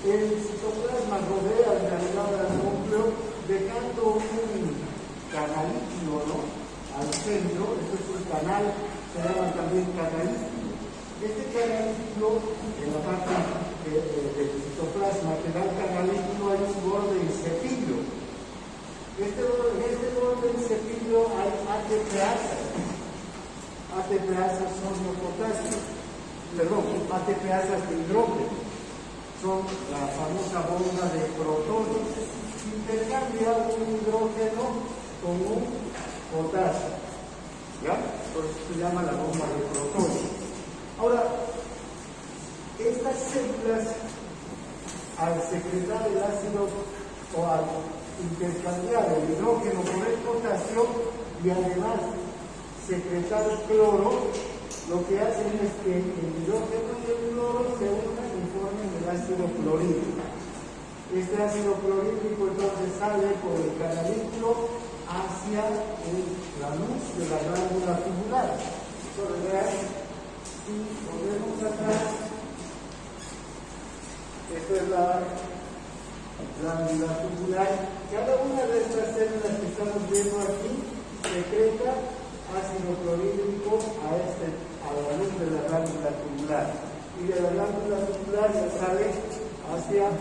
El citoplasma rodea en realidad al núcleo, dejando un canalículo, ¿no?, al centro. Este es un canal, se llama también canalículo. Este canalículo, en la parte del citoplasma que da el canalículo, hay un borde en cepillo. En este borde en cepillo hay ATPasas. ATPasas son ATPasas de hidrógeno. Son la famosa bomba de protones. Intercambia un hidrógeno con un potasio. ¿Ya? Por eso se llama la bomba de protones. Ahora, estas células, al secretar el ácido o al intercambiar el hidrógeno por el potasio y además secretar cloro, lo que hacen es que el hidrógeno y el cloro se unan y formen el ácido clorhídrico. Este ácido clorhídrico entonces sale por el canalículo hacia la luz de la glándula tubular. Entonces, vean, si volvemos atrás, esta es la glándula tubular. Cada una de estas células que estamos viendo aquí secreta ácido clorhídrico a la luz de la glándula tubular. Y de la glándula tubular ya sale hacia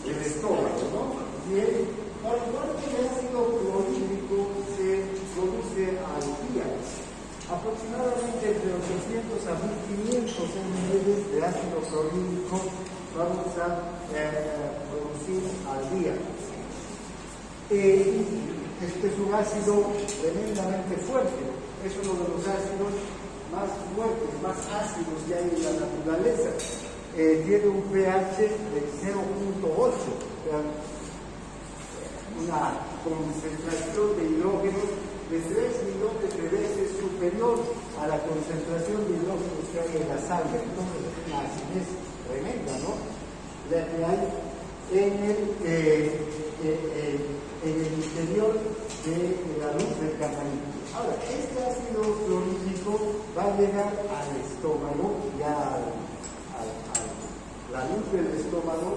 el estómago, ¿no? Bien. Ahora, ¿cuánto de ácido clorhídrico se produce al día? Aproximadamente entre 800 a 1500 ml de ácido clorhídrico vamos a producir al día. Este es un ácido tremendamente fuerte. Es uno de los ácidos más fuertes, más ácidos que hay en la naturaleza. Tiene un pH de 0.8. Una concentración de hidrógeno de 3 millones de veces superior a la concentración de hidrógeno que hay en la sangre. Entonces es una acidez tremenda, ¿no?, la que hay en el interior de la luz del canalículo. Ahora, este ácido clorhídrico va a llegar al estómago, ya a la luz del estómago,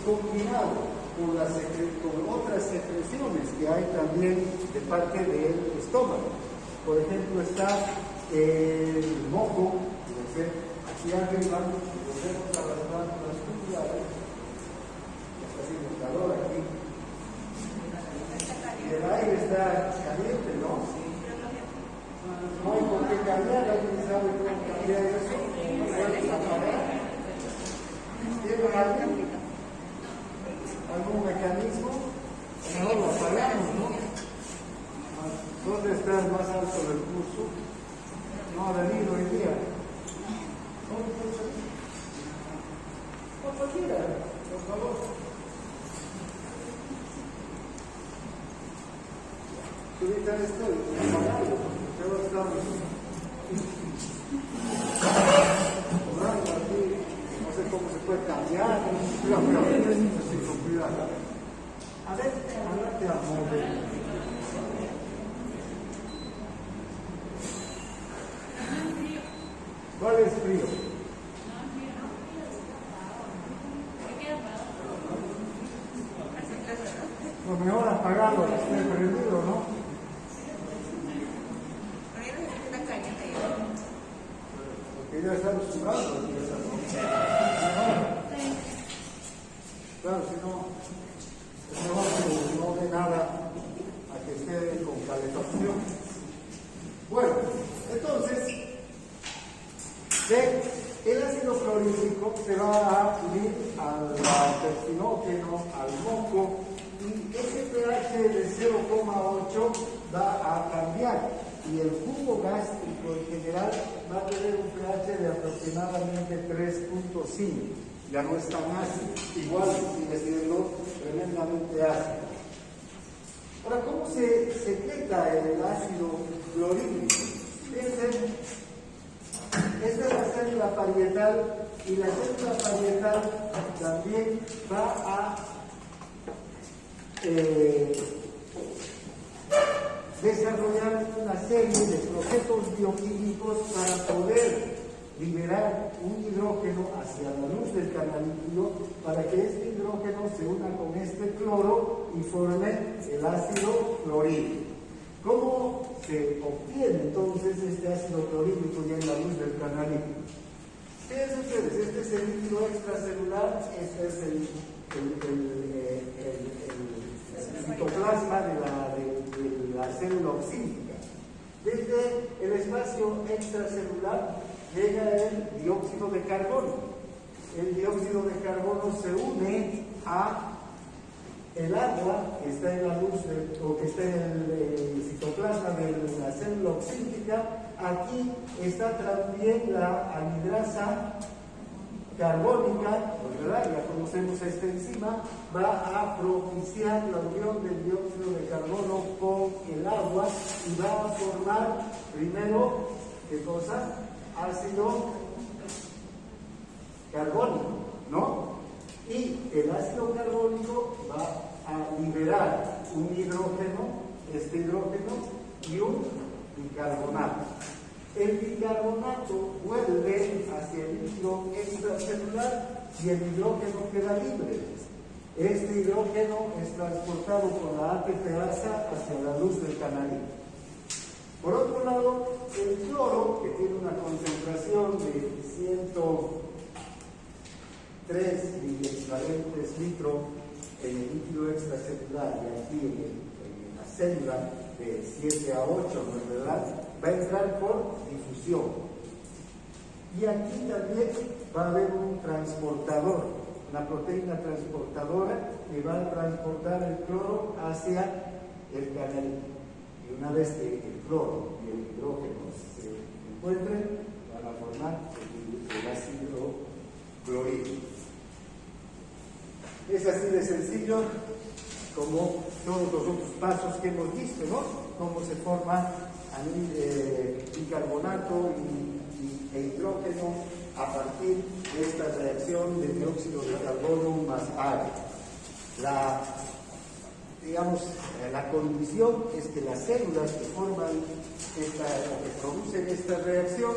combinado con otras secreciones que hay también de parte del estómago. Por ejemplo, está el moco, aquí arriba, volvemos a las glándulas tubulares, está haciendo calor aquí, y el aire está caliente, ¿no? No hay por qué cambiar, ¿alguien sabe cómo cambiar eso? ¿No puedes apagar? ¿Tiene algún mecanismo? Mejor lo apagamos, ¿no? ¿Dónde está el más alto del curso? No ha venido hoy día. Cualquiera, por favor. Ahorita estoy apagado, pero estamos cobrando aquí. No sé cómo se puede cambiar. Cuidado. A ver, háblate a mover. ¿Cuál es frío? Lo mejor apagado, que esté prendido, ¿no? Porque ya estamos sudando. Claro, si no, es mejor que no dé nada a que esté con calefacción. Bueno, entonces, el ácido clorhídrico se va a unir al pepsinógeno, al moco, y ese pH de 0,8 va a cambiar. Y el jugo gástrico en general va a tener un pH de aproximadamente 3.5. Ya no es tan ácido, igual sigue siendo tremendamente ácido. Ahora, ¿cómo se secreta el ácido clorhídrico? Fíjense, esta es la célula parietal, y la célula parietal también va a desarrollar una serie de procesos bioquímicos para poder liberar un hidrógeno hacia la luz del canal líquido para que este hidrógeno se una con este cloro y forme el ácido clorhídrico. ¿Cómo se obtiene entonces este ácido clorhídrico ya en la luz del canal líquido? Fíjense ustedes, este es el líquido extracelular, este es el citoplasma de la célula oxídica. Desde el espacio extracelular llega el dióxido de carbono. El dióxido de carbono se une a el agua que está en la luz o que está en el citoplasma de la célula oxídica. Aquí está también la anhidrasa carbónica, ¿verdad? Ya conocemos esta enzima, va a propiciar la unión del dióxido de carbono con el agua y va a formar primero, ¿qué cosa? Ácido carbónico, ¿no? Y el ácido carbónico va a liberar un hidrógeno, este hidrógeno, y un bicarbonato. El bicarbonato vuelve hacia el líquido extracelular y el hidrógeno queda libre. Este hidrógeno es transportado con la ATPasa hacia la luz del canal. Por otro lado, el cloro, que tiene una concentración de 103 miliequivalentes litro en el líquido extracelular y aquí en la célula de 7 a 8, ¿no es verdad? Va a entrar por difusión. Y aquí también va a haber un transportador, una proteína transportadora que va a transportar el cloro hacia el canal. Y una vez que el cloro y el hidrógeno se encuentren, van a formar el ácido clorhídrico. Es así de sencillo como todos los otros pasos que hemos visto, ¿no? Cómo se forma bicarbonato e hidrógeno a partir de esta reacción de dióxido de carbono más aire. La condición es que las células que forman que producen esta reacción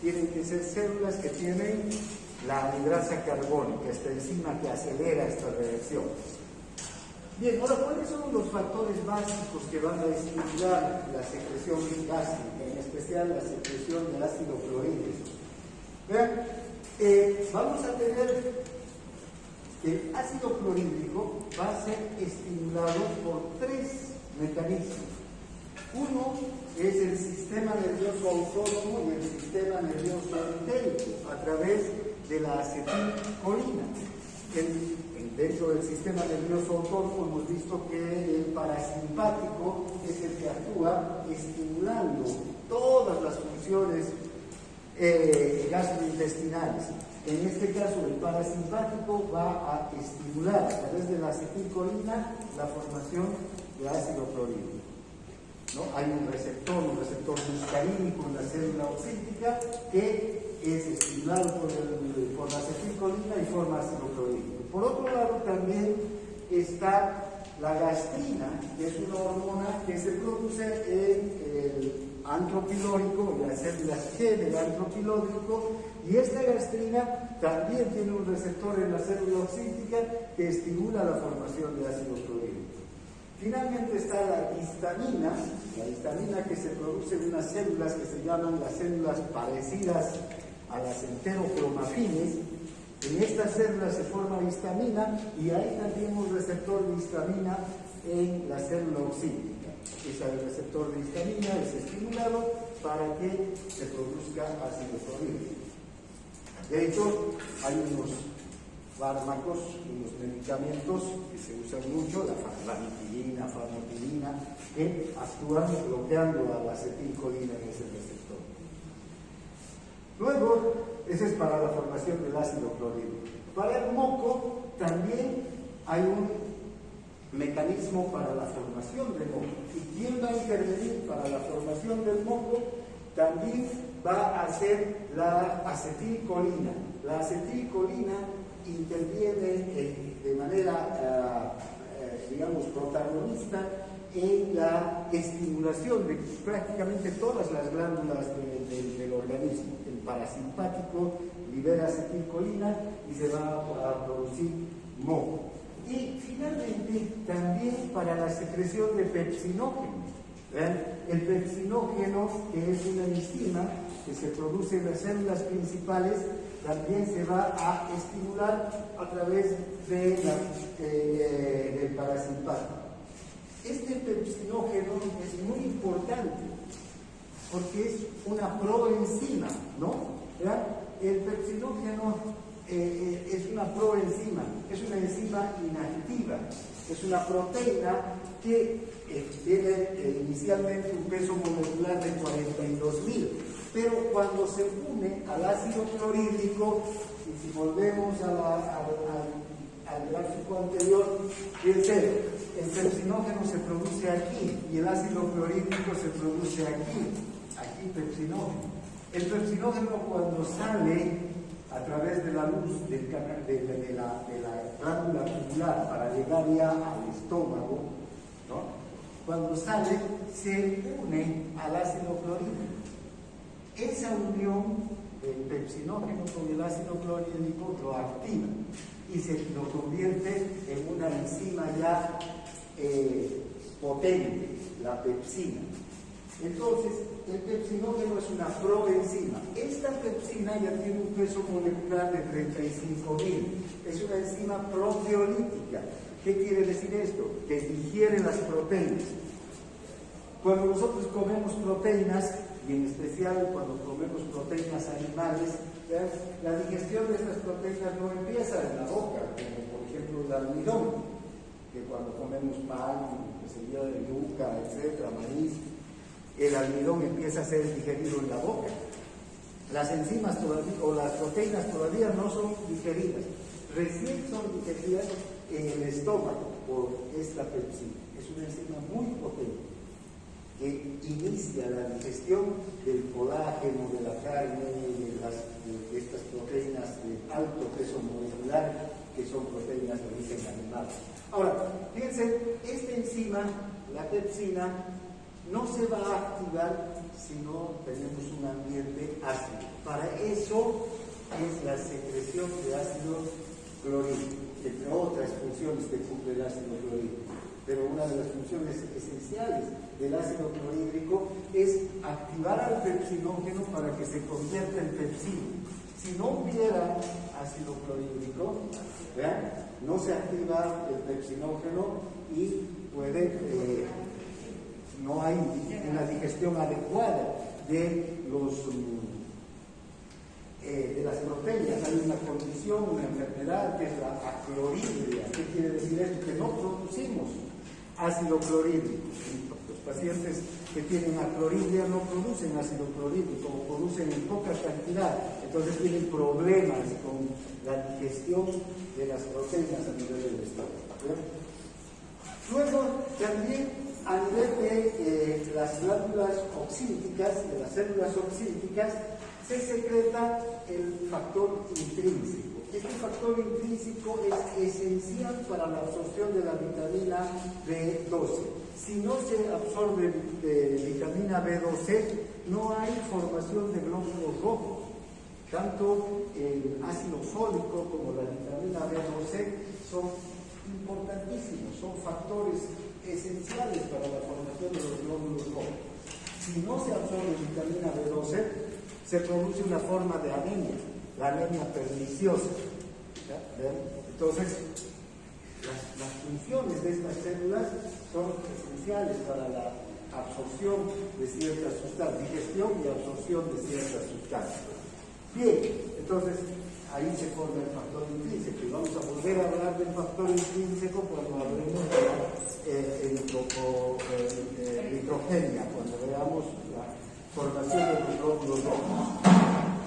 tienen que ser células que tienen la anhidrasa carbónica, esta enzima que acelera esta reacción. Bien, ahora, ¿cuáles son los factores básicos que van a estimular la secreción gástrica, en especial la secreción de ácido clorhídrico? Vean, vamos a tener que el ácido clorhídrico va a ser estimulado por tres mecanismos. Uno es el sistema nervioso autónomo y el sistema nervioso entérico a través de la acetilcolina. Dentro del sistema nervioso autónomo hemos visto que el parasimpático es el que actúa estimulando todas las funciones gastrointestinales. En este caso, el parasimpático va a estimular a través de la acetilcolina la formación de ácido clorhídrico, ¿no? Hay un receptor muscarínico en la célula oxídica que es estimulado por la acetilcolina y forma ácido clorhídrico. Por otro lado, también está la gastrina, que es una hormona que se produce en el antropilórico, en las células G del antropilórico, y esta gastrina también tiene un receptor en la célula oxídica que estimula la formación de ácido clorhídrico. Finalmente está la histamina que se produce en unas células que se llaman las células parecidas a las enterocromafines. En estas células se forma histamina y hay también un receptor de histamina en la célula oxídica. Ese receptor de histamina es estimulado para que se produzca ácido clorhídrico. De hecho, hay unos fármacos, unos medicamentos que se usan mucho, la famotidina, que actúan bloqueando a la acetilcolina en ese receptor. Luego, ese es para la formación del ácido clorhídrico. Para el moco también hay un mecanismo para la formación del moco. ¿Y quién va a intervenir para la formación del moco? También va a ser la acetilcolina. La acetilcolina interviene de manera, protagonista en la estimulación de prácticamente todas las glándulas del organismo. El parasimpático libera acetilcolina y se va a producir moco. Y finalmente también para la secreción de pepsinógeno. ¿Vean? El pepsinógeno, que es una enzima que se produce en las células principales, también se va a estimular a través del parasimpático. Este pepsinógeno es muy importante porque es una proenzima, ¿no? ¿Verdad? El pepsinógeno es una proenzima, es una enzima inactiva, es una proteína que tiene inicialmente un peso molecular de 42.000, pero cuando se une al ácido clorhídrico, y si volvemos al gráfico anterior, fíjense, el pepsinógeno se produce aquí y el ácido clorhídrico se produce aquí pepsinógeno. El pepsinógeno, cuando sale a través de la luz de la glándula tubular para llegar ya al estómago, ¿no? Cuando sale, se une al ácido clorhídrico. Esa unión del pepsinógeno con el ácido clorhídrico lo activa y se lo convierte en una enzima ya potente, la pepsina. Entonces, el pepsinógeno es una proenzima. Esta pepsina ya tiene un peso molecular de 35.000. Es una enzima proteolítica. ¿Qué quiere decir esto? Que digiere las proteínas. Cuando nosotros comemos proteínas, y en especial cuando comemos proteínas animales, ¿verdad? La digestión de estas proteínas no empieza en la boca, como por ejemplo el almidón, que cuando comemos pan, semilla de yuca, etcétera, maíz, el almidón empieza a ser digerido en la boca. Las enzimas todavía, o las proteínas todavía no son digeridas, recién son digeridas en el estómago por esta pepsina. Es una enzima muy potente que inicia la digestión del colágeno, de la carne, de estas proteínas de alto peso molecular, que son proteínas de origen animal. Ahora, fíjense, esta enzima, la pepsina, no se va a activar si no tenemos un ambiente ácido. Para eso es la secreción de ácido clorhídrico, entre otras funciones que cumple el ácido clorhídrico. Pero una de las funciones esenciales del ácido clorhídrico es activar al pepsinógeno para que se convierta en pepsina. Si no hubiera ácido clorhídrico, ¿vean? No se activa el pepsinógeno y puede, no hay una digestión adecuada de las proteínas. Hay una condición, una enfermedad que es la acloridria. ¿Qué quiere decir esto? Que no producimos ácido clorhídrico. Los pacientes que tienen acloridria no producen ácido clorhídrico, o producen en poca cantidad, entonces tienen problemas con la digestión de las proteínas a nivel del estómago. Luego, también a nivel de las glándulas oxínticas, de las células oxínticas, se secreta el factor intrínseco. Este factor intrínseco es esencial para la absorción de la vitamina B12. Si no se absorbe vitamina B12, no hay formación de glóbulos rojos. Tanto el ácido fólico como la vitamina B12 son importantísimos, son factores esenciales para la formación de los glóbulos rojos. Si no se absorbe vitamina B12, se produce una forma de anemia, la anemia perniciosa. Entonces, las funciones de estas células son esenciales para la absorción de ciertas sustancias, digestión y absorción de ciertas sustancias. Bien, entonces ahí se forma el factor intrínseco y vamos a volver a hablar del factor intrínseco cuando hablemos de nitrogenia, cuando veamos la formación de los glóbulos rojos.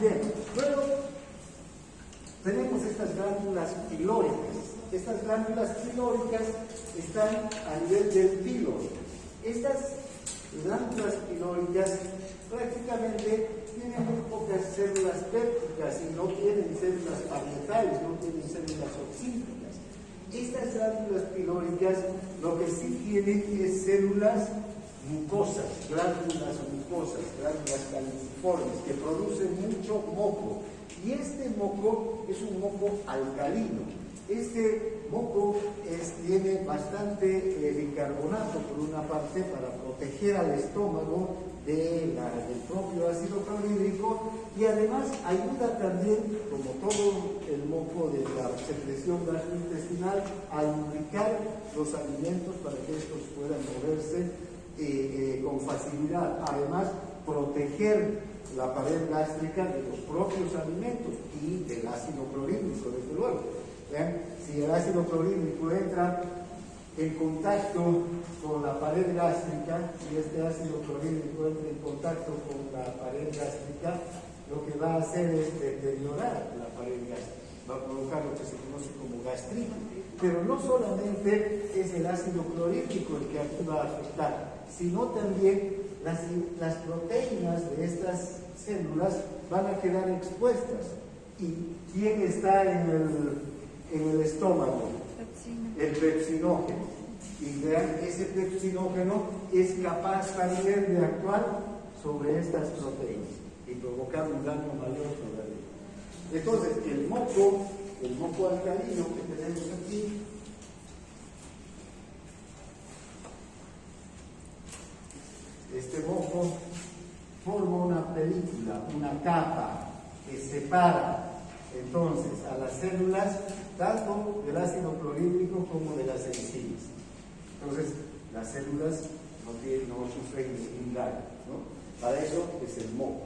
Bien, luego tenemos estas glándulas pilóricas. Estas glándulas pilóricas están a nivel del píloro. Estas glándulas pilóricas prácticamente tienen muy pocas células pépticas y no tienen células parietales, no tienen células oxínticas. estas glándulas pilóricas lo que sí tienen es células mucosas, glándulas caliciformes, que producen mucho moco. Y este moco es un moco alcalino. Este moco tiene bastante bicarbonato por una parte para proteger al estómago del propio ácido clorhídrico, y además ayuda también, como todo el moco de la secreción gastrointestinal, a lubricar los alimentos para que estos puedan moverse con facilidad. Además, proteger la pared gástrica de los propios alimentos y del ácido clorhídrico, desde luego. ¿Ven? Si el ácido clorhídrico entra en contacto con la pared gástrica, si este ácido clorhídrico entra en contacto con la pared gástrica, lo que va a hacer es deteriorar la pared gástrica, va a provocar lo que se conoce como gastritis. Pero no solamente es el ácido clorhídrico el que aquí va a afectar, sino también las proteínas de estas células van a quedar expuestas. ¿Y quién está en el estómago? El pepsinógeno. Y vean, ese pepsinógeno es capaz también de actuar sobre estas proteínas y provocar un daño mayor todavía. Entonces, el moco alcalino que tenemos aquí, este moco forma una película, una capa que separa entonces a las células tanto del ácido clorhídrico como de las enzimas. Entonces, las células no sufren ningún daño, ¿no? Para eso es el moco.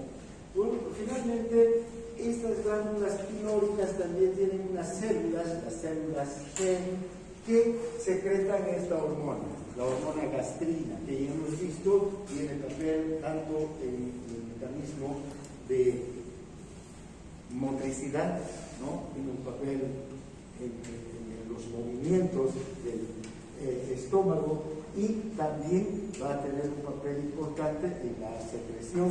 Bueno, finalmente, estas glándulas pilóricas también tienen unas células, las células G, que secretan esta hormona, la hormona gastrina, que ya hemos visto tiene papel tanto en el mecanismo de motricidad, ¿no? Tiene un papel en los movimientos del estómago, y también va a tener un papel importante en la secreción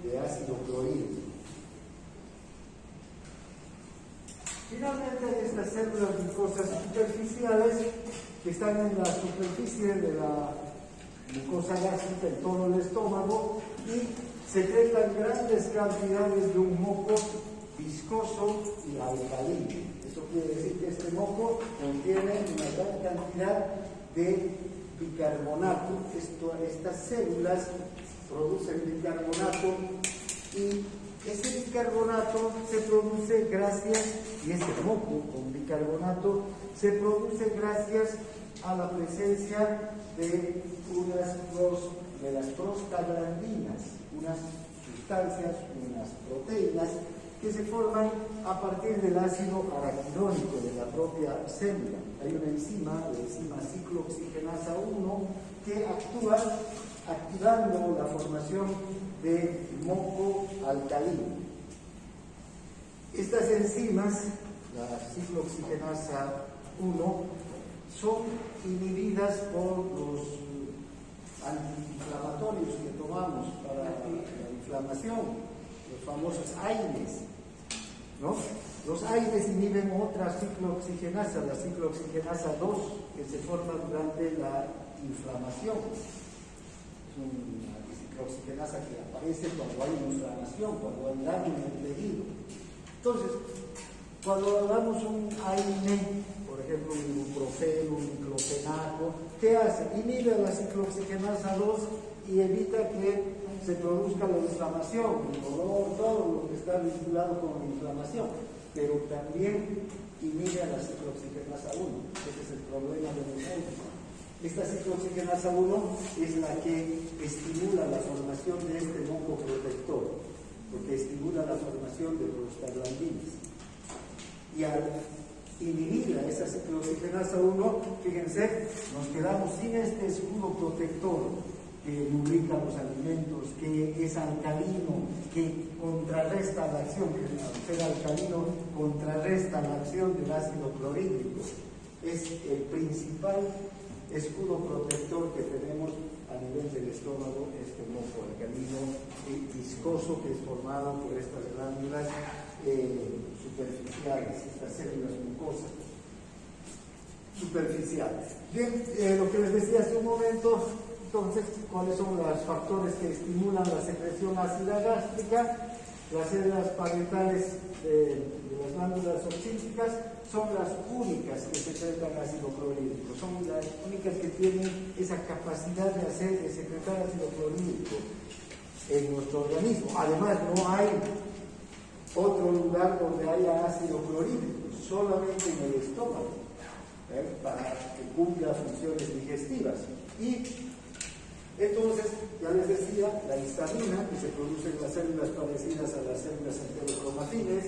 de ácido clorhídrico. Finalmente, estas células mucosas superficiales que están en la superficie de la mucosa gástrica en todo el estómago y secretan grandes cantidades de un moco viscoso y alcalino. Eso quiere decir que este moco contiene una gran cantidad de bicarbonato. Estas células producen bicarbonato, y ese bicarbonato se produce gracias, y este moco con bicarbonato se produce gracias a la presencia de las prostaglandinas, unas sustancias, unas proteínas que se forman a partir del ácido araquidónico de la propia célula. Hay una enzima, la enzima ciclooxigenasa 1, que actúa activando la formación de moco alcalino. Estas enzimas, la ciclooxigenasa 1, son inhibidas por los antiinflamatorios que tomamos para la inflamación, los famosos AINES, ¿no? Los AINES inhiben otra ciclooxigenasa, la ciclooxigenasa 2, que se forma durante la inflamación. Es una ciclooxigenasa que aparece cuando hay inflamación, cuando hay daño en el tejido. Entonces, cuando damos un AINE, por ejemplo, un ibuprofeno, un diclofenaco, ¿qué hace? Inhibe la ciclooxigenasa 2 y evita que se produzca la inflamación, el dolor, todo lo que está vinculado con la inflamación, pero también inhibe a la ciclooxigenasa 1. Ese es el problema de los médicos. Esta ciclooxigenasa 1 es la que estimula la formación de este moco protector, porque estimula la formación de prostaglandinas. Y al inhibir a esa ciclooxigenasa 1, fíjense, nos quedamos sin este escudo protector que lubrica los alimentos, que es alcalino, que contrarresta la acción, que al ser alcalino contrarresta la acción del ácido clorhídrico. Es el principal escudo protector que tenemos a nivel del estómago, este moco alcalino y viscoso, que es formado por estas glándulas superficiales, estas células mucosas. Su superficial. Bien, lo que les decía hace un momento, entonces, ¿cuáles son los factores que estimulan la secreción ácida gástrica? Las células parietales de las glándulas oxíticas son las únicas que secretan ácido clorhídrico, son las únicas que tienen esa capacidad de secretar ácido clorhídrico en nuestro organismo. Además, no hay otro lugar donde haya ácido clorhídrico, solamente en el estómago, para que cumpla funciones digestivas. Y entonces, ya les decía, la histamina, que se produce en las células parecidas a las células enterocromatines,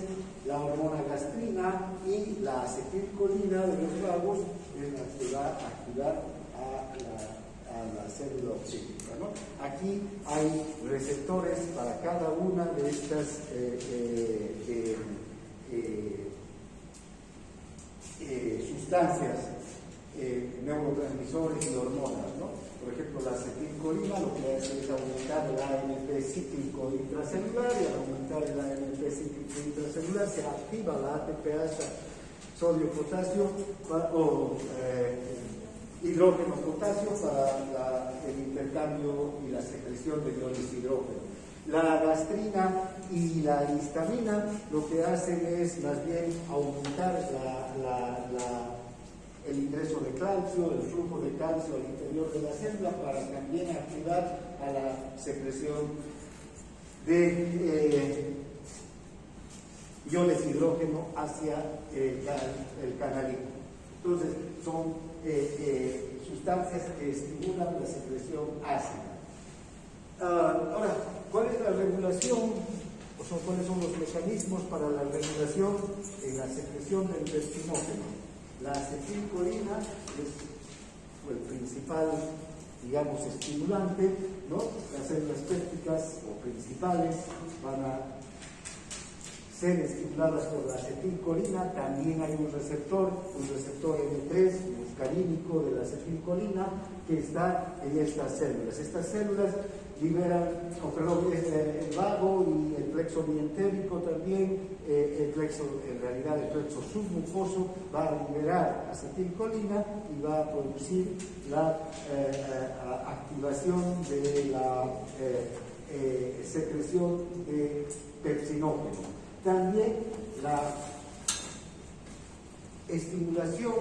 la hormona gastrina y la acetilcolina de los vagos es la que va a activar a la célula oxítica, ¿no? Aquí hay receptores para cada una de estas sustancias, neurotransmisores y hormonas, ¿no? Por ejemplo, la acetilcolina lo que hace es aumentar el AMP cíclico intracelular, y al aumentar el AMP cíclico intracelular se activa la ATPase sodio-potasio o hidrógeno-potasio para el intercambio y la secreción de iones hidrógeno. La gastrina y la histamina lo que hacen es más bien aumentar el ingreso de calcio, el flujo de calcio al interior de la célula para también activar a la secreción de iones hidrógeno hacia el canalito. Entonces, son sustancias que estimulan la secreción ácida. Ahora, ¿cuál es la regulación? ¿Cuáles son los mecanismos para la regulación en la secreción del pepsinógeno? La acetilcolina es el principal, digamos, estimulante, ¿no? Las células pépticas o principales van a ser estimuladas por la acetilcolina. También hay un receptor M3, muscarínico de la acetilcolina, que está en estas células. Estas células liberan, el vago y el plexo mientérico también, en realidad el plexo submucoso va a liberar acetilcolina y va a producir la activación de la secreción de pepsinógeno. También la estimulación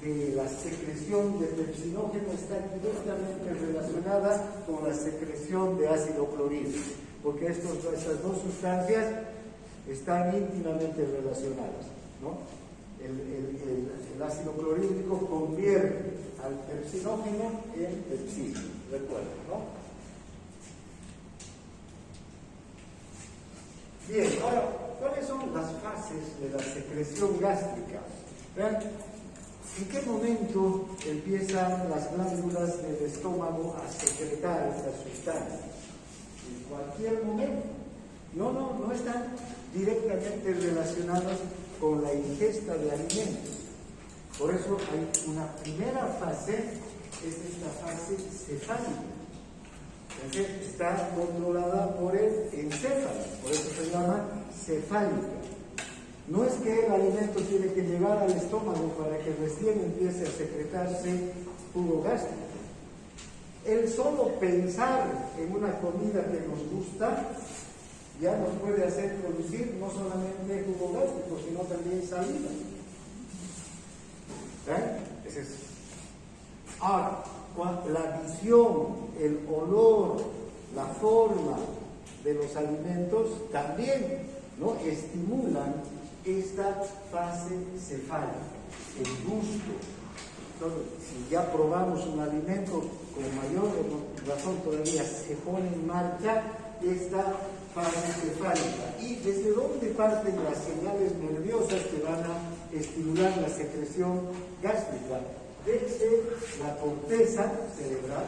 de la secreción de pepsinógeno está directamente relacionada con la secreción de ácido clorhídrico, porque estas dos sustancias están íntimamente relacionadas, ¿no? El ácido clorhídrico convierte al pepsinógeno en pepsina, recuerden, ¿no? Bien, ahora, ¿cuáles son las fases de la secreción gástrica? ¿Vean? ¿En qué momento empiezan las glándulas del estómago a secretar estas sustancias? En cualquier momento. No están directamente relacionadas con la ingesta de alimentos. Por eso hay una primera fase, es esta fase cefálica. Entonces, está controlada por el encéfalo, por eso se llama cefálica. No es que el alimento tiene que llegar al estómago para que recién empiece a secretarse jugo gástrico. El solo pensar en una comida que nos gusta ya nos puede hacer producir no solamente jugo gástrico, sino también saliva. Ese es. Ahora, la visión, el olor, la forma de los alimentos también, ¿no?, estimulan esta fase cefálica, el gusto. Entonces, si ya probamos un alimento, con mayor razón todavía se pone en marcha esta fase cefálica. ¿Y desde dónde parten las señales nerviosas que van a estimular la secreción gástrica? Desde la corteza cerebral.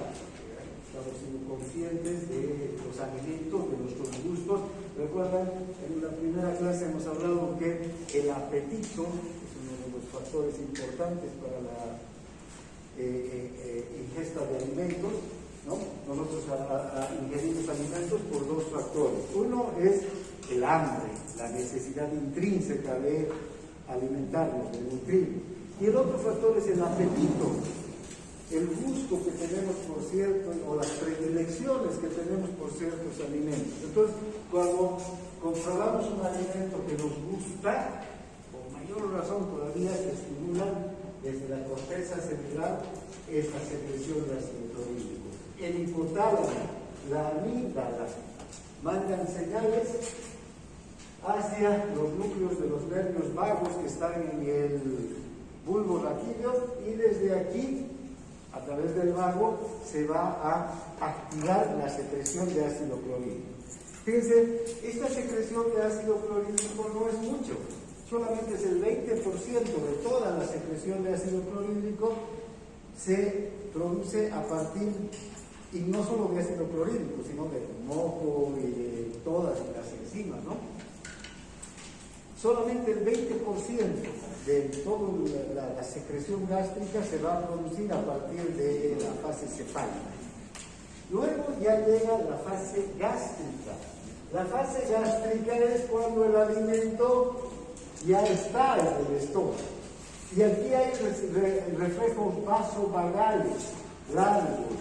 Estamos siendo conscientes de los alimentos, de nuestros gustos. Recuerdan, en la primera clase hemos hablado que el apetito es uno de los factores importantes para la ingesta de alimentos, ¿no? Nosotros ingerimos alimentos por dos factores. Uno es el hambre, la necesidad intrínseca de alimentarnos, de nutrir. Y el otro factor es el apetito, el gusto que tenemos por cierto, o las predilecciones que tenemos por ciertos alimentos. Entonces, cuando comprobamos un alimento que nos gusta, con mayor razón todavía se estimula desde la corteza cerebral esta secreción de ácido clorhídrico. El hipotálamo, la amígdala, mandan señales hacia los núcleos de los nervios vagos que están en el bulbo raquídeo, y desde aquí, a través del vago, se va a activar la secreción de ácido clorhídrico. Fíjense, esta secreción de ácido clorhídrico no es mucho, solamente es el 20% de toda la secreción de ácido clorhídrico se produce a partir, y no solo de ácido clorhídrico, sino de moco y de todas las enzimas, ¿no? Solamente el 20% de toda la secreción gástrica se va a producir a partir de la fase cefálica. Luego ya llega la fase gástrica. La fase gástrica es cuando el alimento ya está en el estómago. Y aquí hay reflejos vasovagales largos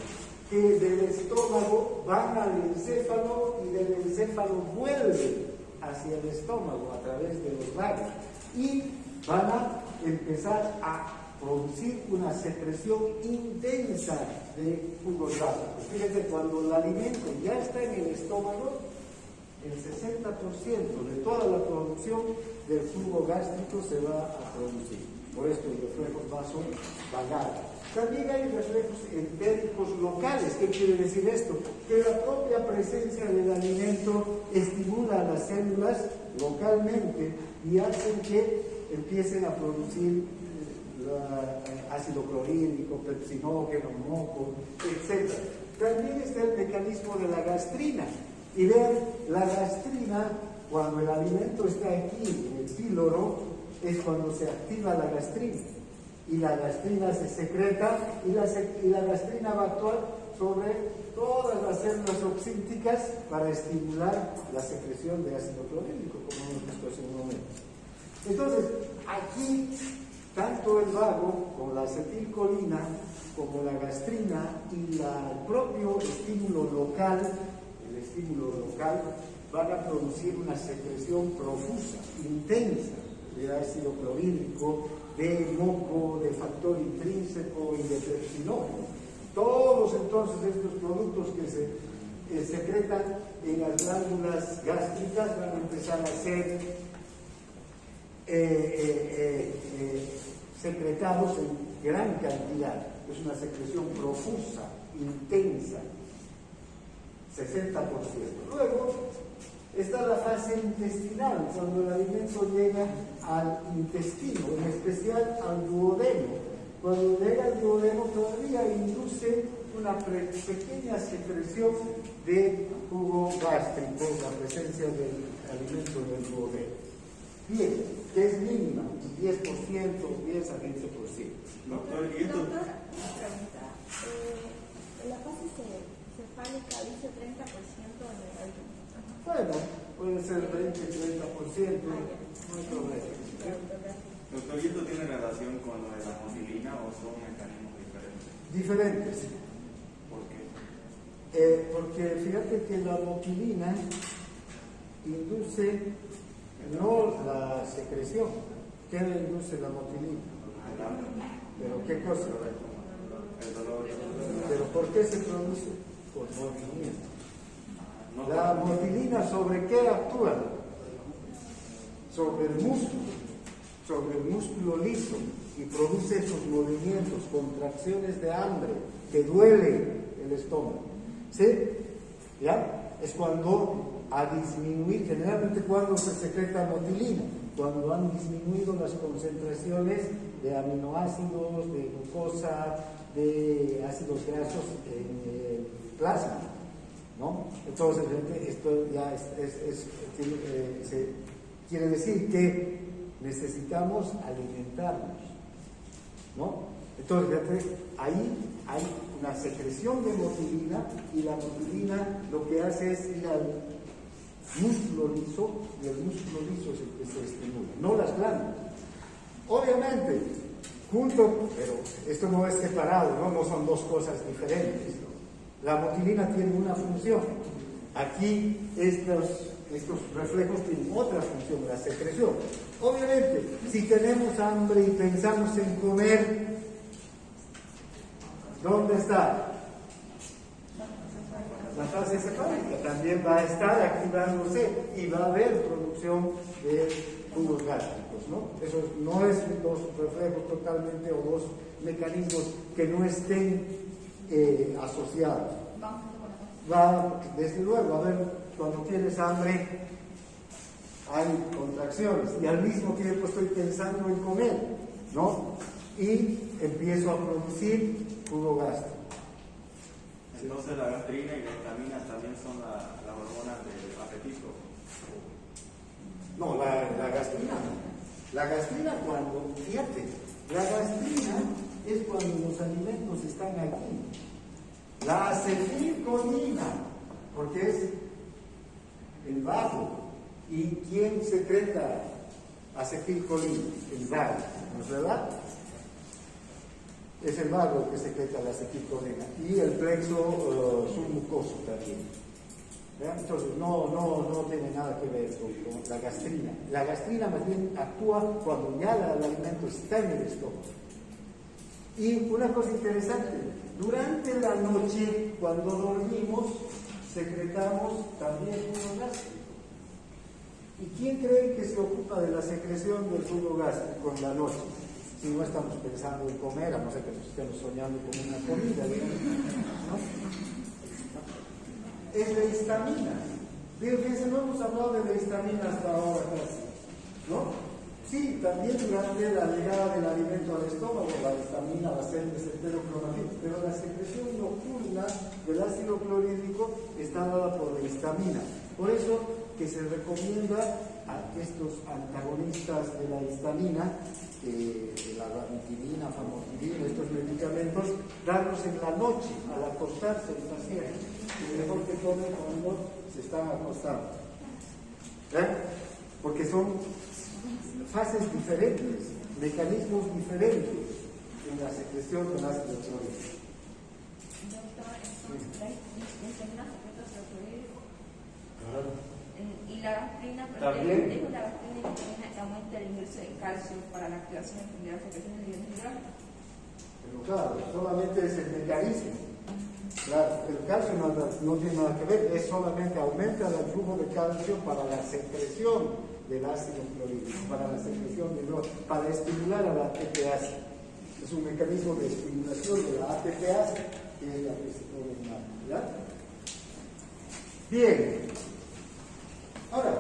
que del estómago van al encéfalo y del encéfalo vuelven hacia el estómago a través de los vagos y van a empezar a producir una secreción intensa de jugos gástricos. Fíjense, cuando el alimento ya está en el estómago, el 60% de toda la producción del jugo gástrico se va a producir. Por esto, los reflejos vasovagales. También hay reflejos entéricos locales. ¿Qué quiere decir esto? Que la propia presencia del alimento estimula a las células localmente y hacen que empiecen a producir ácido clorhídrico, pepsinógeno, moco, etc. También está el mecanismo de la gastrina. Y vean, la gastrina, cuando el alimento está aquí, en el píloro, es cuando se activa la gastrina. Y la gastrina se secreta y la gastrina va a actuar sobre todas las células oxínticas para estimular la secreción de ácido clorhídrico, como hemos visto hace un momento. Entonces, aquí, tanto el vago con la acetilcolina como la gastrina y el propio estímulo local, van a producir una secreción profusa, intensa de ácido clorhídrico, de moco, de factor intrínseco y de pepsinógeno. Todos entonces estos productos que se secretan en las glándulas gástricas van a empezar a ser secretados en gran cantidad. Es una secreción profusa, intensa, 60%. Luego está la fase intestinal, cuando el alimento llega al intestino, en especial al duodeno. Cuando llega al duodeno todavía induce una pequeña secreción de jugo gástrico, la presencia del alimento del duodeno. Bien, que es mínima, 10%, 10 a 20%. Doctor, una pregunta. En la fase cefálica dice 30% en el alimento. Bueno, puede ser 20-30%, no hay problema. Doctor, ¿y esto tiene relación con lo de la motilina o son mecanismos diferentes? Diferentes. ¿Por qué? Porque fíjate que la motilina induce no la secreción. ¿Qué le induce la motilina? ¿Pero qué cosa? El dolor. ¿Pero por qué se produce? Por movimiento. La motilina, ¿sobre qué actúa? Sobre el músculo liso, y produce esos movimientos, contracciones de hambre, que duele el estómago. ¿Sí? ¿Ya? Es cuando ha disminuido, generalmente cuando se secreta motilina, cuando han disminuido las concentraciones de aminoácidos, de glucosa, de ácidos grasos en el plasma, ¿no? Entonces, esto ya quiere decir que necesitamos alimentarnos, ¿no? Entonces, ahí hay una secreción de motilina, y la motilina lo que hace es ir al músculo liso, y el músculo liso es el que se estimula, no las glándulas. Obviamente, junto, pero esto no es separado, no son dos cosas diferentes, ¿no? La motilina tiene una función. Aquí estos reflejos tienen otra función, la secreción. Obviamente, si tenemos hambre y pensamos en comer, ¿dónde está? La fase cefálica también va a estar activándose y va a haber producción de jugos gástricos, ¿no? Eso no es dos reflejos totalmente o dos mecanismos que no estén asociados. Va, desde luego, a ver, cuando tienes hambre hay contracciones y al mismo tiempo estoy pensando en comer, ¿no? Y empiezo a producir jugo gástrico. Entonces la gastrina y la histamina también son las hormonas del apetito. No, la gastrina no. La gastrina cuando, fíjate, la gastrina es cuando los alimentos están aquí. La acetilcolina, porque es el vago. ¿Y quién secreta acetilcolina? El vago, ¿no es verdad? Es el vago que secreta la acetilcolina y el plexo submucoso también. ¿Vean? Entonces no tiene nada que ver con la gastrina. La gastrina más bien actúa cuando ya el alimento está en el estómago. Y una cosa interesante, durante la noche cuando dormimos secretamos también jugo gástrico. ¿Y quién cree que se ocupa de la secreción del jugo gástrico en la noche? Si no estamos pensando en comer, a no ser que nos estemos soñando con una comida, ¿no? Es la histamina. Fíjense, no hemos hablado de la histamina hasta ahora casi, ¿no? Sí, también durante la llegada del alimento al estómago, la histamina va a ser enterocromatina, pero la secreción nocturna del ácido clorhídrico está dada por la histamina. Por eso que se recomienda a estos antagonistas de la histamina, la ranitidina, famotidina, estos medicamentos, darlos en la noche, al acostarse el paciente. Es mejor que tomen cuando se están acostando. Porque son fases diferentes, mecanismos diferentes en la secreción del ácido clorhídrico. Y la gastrina, también dijo la gastrina que aumenta el ingreso de calcio para la activación de la secreción de iones hidráulicos. Pero claro, solamente es el mecanismo. Claro, el calcio no tiene nada que ver, es solamente aumenta el flujo de calcio para la secreción del ácido clorhídrico, para la secreción de para estimular a la ATPase. Es un mecanismo de estimulación de la ATPase, que es la que se pone en marcha, ¿ya? Bien. Ahora,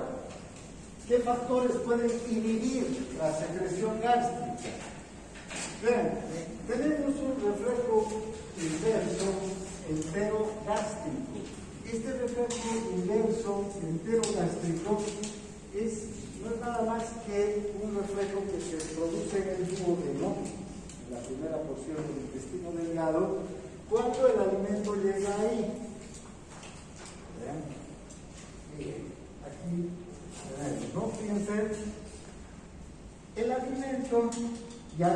¿qué factores pueden inhibir la secreción gástrica? Vean, tenemos un reflejo inverso enterogástrico. Este reflejo inverso enterogástrico no es nada más que un reflejo que se produce en el duodeno, en la primera porción del intestino delgado, cuando el alimento llega ahí. Vean, aquí tenemos, ¿no? Fíjense, el alimento, ya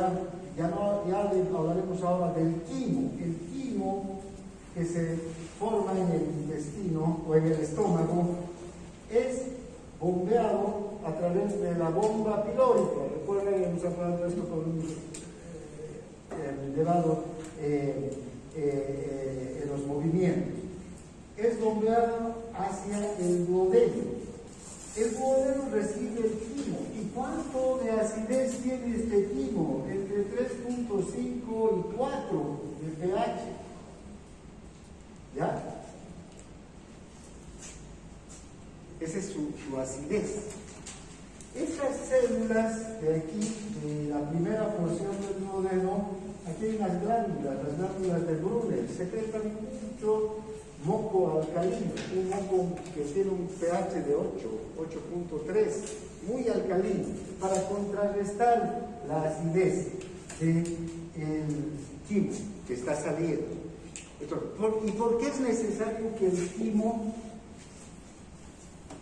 hablaremos ahora del quimo. El quimo que se forma en el intestino o en el estómago es bombeado a través de la bomba pilórica. Recuerden, hemos hablado de esto con un elevado en los movimientos. Es bombeado hacia el duodeno. El duodeno recibe el quimo. ¿Y cuánto de acidez tiene este quimo? Entre 3.5 y 4 de pH. ¿Ya? Esa es su acidez. Estas células de aquí, de la primera porción del duodeno, aquí hay unas glándulas, las glándulas de Brunner, secretan mucho moco alcalino, un moco que tiene un pH de 8.3, muy alcalino, para contrarrestar la acidez del quimo que está saliendo. Entonces, ¿y por qué es necesario que el quimo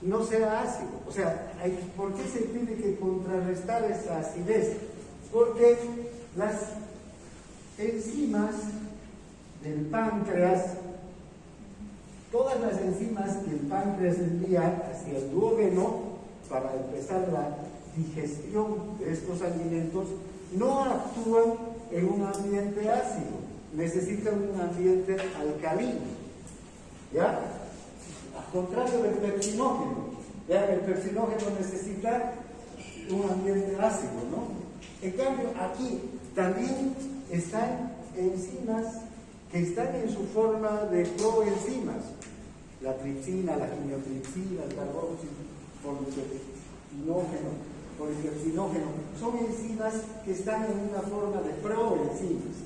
no sea ácido? O sea, ¿por qué se tiene que contrarrestar esa acidez? Porque las enzimas del páncreas, todas las enzimas que el páncreas envía hacia el duodeno para empezar la digestión de estos alimentos, no actúan en un ambiente ácido, necesitan un ambiente alcalino, ¿ya? Al contrario del pepsinógeno, ¿ya? El pepsinógeno necesita un ambiente ácido, ¿no? En cambio, aquí también están enzimas que están en su forma de proenzimas, la tripsina, la quimiotripsina, el polipepsinógeno, son enzimas que están en una forma de proenzimas.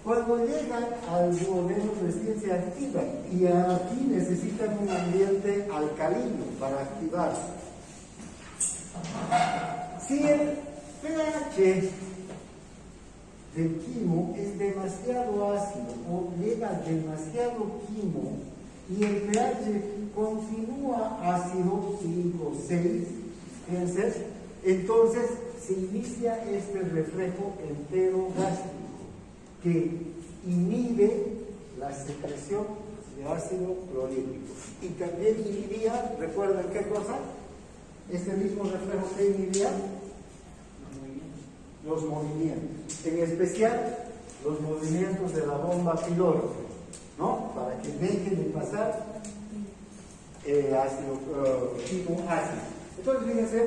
Cuando llegan al duodeno recién se activan y aquí necesitan un ambiente alcalino para activarse. Si el pH del quimo es demasiado ácido o lleva demasiado quimo y el pH continúa ácido 5, 6, fíjense, entonces se inicia este reflejo enterogástrico que inhibe la secreción de ácido clorhídrico y también inhibía, ¿recuerdan qué cosa? Este mismo reflejo que inhibía los movimientos, en especial los movimientos de la bomba pilórica, ¿no? Para que deje de pasar quimo ácido. Entonces, fíjense,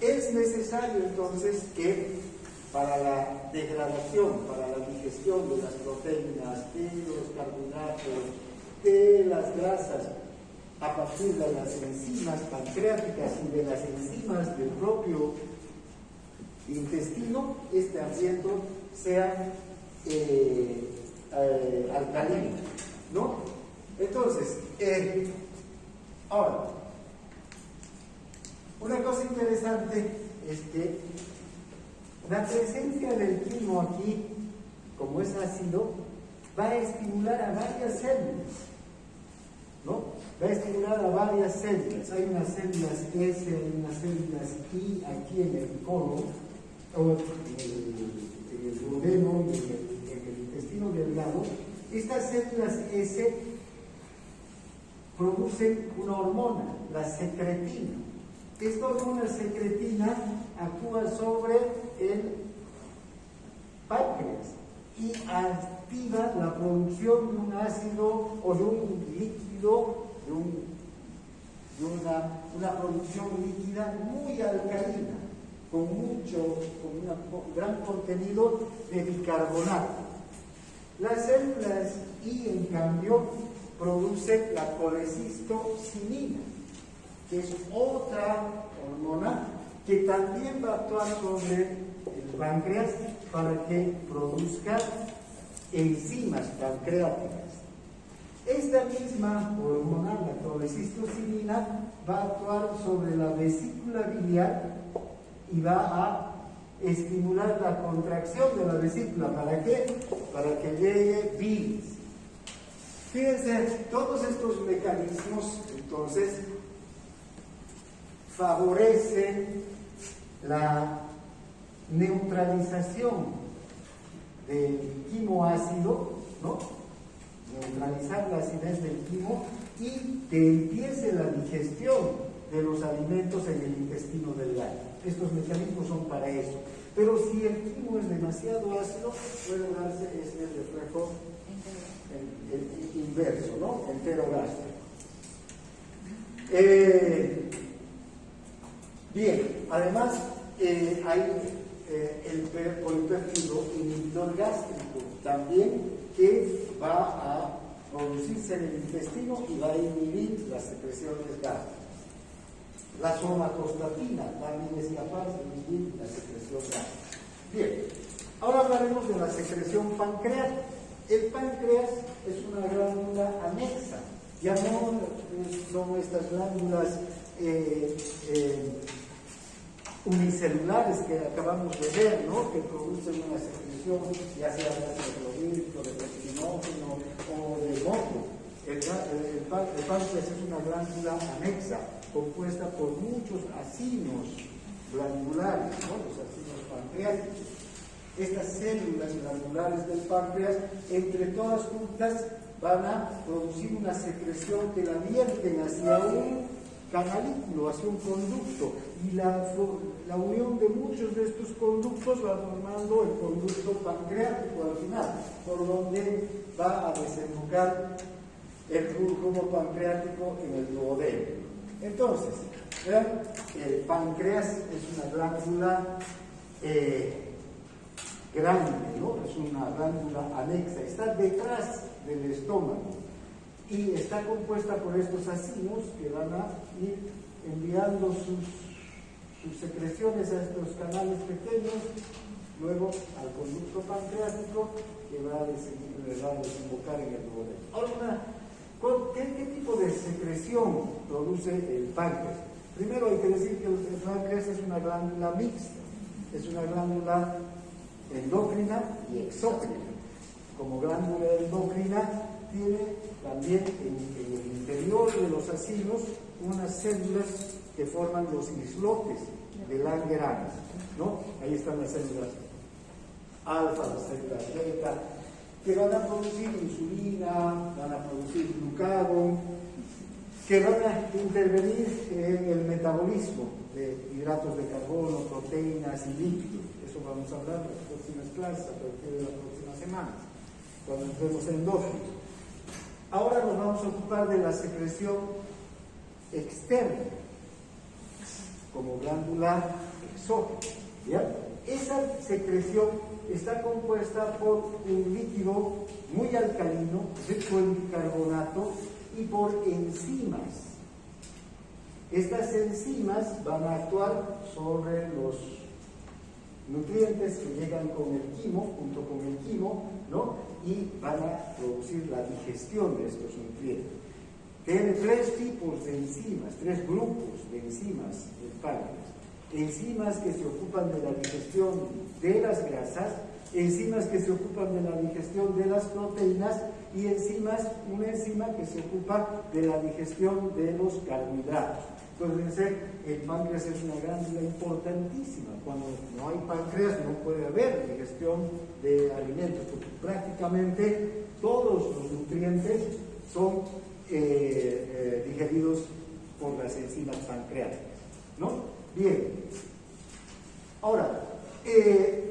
es necesario entonces que para la degradación, para la digestión de las proteínas, de los carbohidratos, de las grasas, a partir de las enzimas pancreáticas y de las enzimas del propio intestino, este ambiente sea alcalino, ¿no? Entonces, ahora, una cosa interesante es que la presencia del quimo aquí, como es ácido, va a estimular a varias células, ¿no? Va a estimular a varias células. Hay unas células S, hay unas células I aquí en el colon, o en el duodeno y en el intestino delgado. Estas células S producen una hormona, la secretina. Esta hormona secretina actúa sobre el páncreas y activa la producción de un ácido o de un líquido, de una producción líquida muy alcalina, con un gran contenido de bicarbonato. Las células I, en cambio, producen la colecistocinina, que es otra hormona que también va a actuar sobre el páncreas para que produzca enzimas pancreáticas. Esta misma hormona, la colecistocinina, va a actuar sobre la vesícula biliar y va a estimular la contracción de la vesícula. ¿Para qué? Para que llegue bilis. Fíjense, todos estos mecanismos, entonces, favorecen la neutralización del quimo ácido, ¿no? Neutralizar la acidez del quimo y que empiece la digestión de los alimentos en el intestino delgado. Estos mecanismos son para eso. Pero si el quimo es demasiado ácido, puede darse este reflejo inverso, ¿no? Enterogástrico. Bien, además hay el polipéptido inhibidor gástrico también, que va a producirse en el intestino y va a inhibir las secreciones gástricas. La somatostatina también es capaz de inhibir la secreción gástrica. Bien, ahora hablaremos de la secreción pancreática. El páncreas es una glándula anexa, ya no son estas glándulas unicelulares que acabamos de ver, ¿no? Que producen una secreción, ya sea de ácido clorhídrico, de pepsinógeno o de moco. El páncreas es una glándula anexa, compuesta por muchos acinos glandulares, ¿no? Los acinos pancreáticos. Estas células glandulares del páncreas, entre todas juntas, van a producir una secreción que la vierten hacia un canalículo, hacia un conducto, y la unión de muchos de estos conductos va formando el conducto pancreático al final, por donde va a desembocar el jugo pancreático en el duodeno. Entonces, vean, el páncreas es una glándula grande, ¿no? Es una glándula anexa, está detrás del estómago y está compuesta por estos acinos que van a ir enviando sus secreciones a estos canales pequeños, luego al conducto pancreático que va a desembocar en el duodeno. Ahora, ¿qué tipo de secreción produce el páncreas? Primero hay que decir que el páncreas es una glándula mixta, es una glándula endócrina y exócrina. Como glándula endocrina tiene también en el interior de los acinos unas células que forman los islotes de Langerhans, ¿no? Ahí están las células alfa, las células beta, que van a producir insulina, van a producir glucagón, que van a intervenir en el metabolismo de hidratos de carbono, proteínas y lípidos. Eso vamos a hablar en las próximas clases, a partir de las próximas semanas, cuando entremos en endócrinos. Ahora nos vamos a ocupar de la secreción externa, como glándula exógena, ¿ya? Esa secreción está compuesta por un líquido muy alcalino, rico en bicarbonato, y por enzimas. Estas enzimas van a actuar sobre los nutrientes que llegan con el quimo, junto con el quimo, ¿no? Y van a producir la digestión de estos nutrientes. Tiene tres tipos de enzimas, tres grupos de enzimas del páncreas. Enzimas que se ocupan de la digestión de las grasas, enzimas que se ocupan de la digestión de las proteínas y una enzima que se ocupa de la digestión de los carbohidratos. Entonces, el páncreas es una glándula importantísima. Cuando no hay páncreas no puede haber digestión de alimentos, porque prácticamente todos los nutrientes son digeridos por las enzimas pancreáticas, ¿no? Bien. Ahora,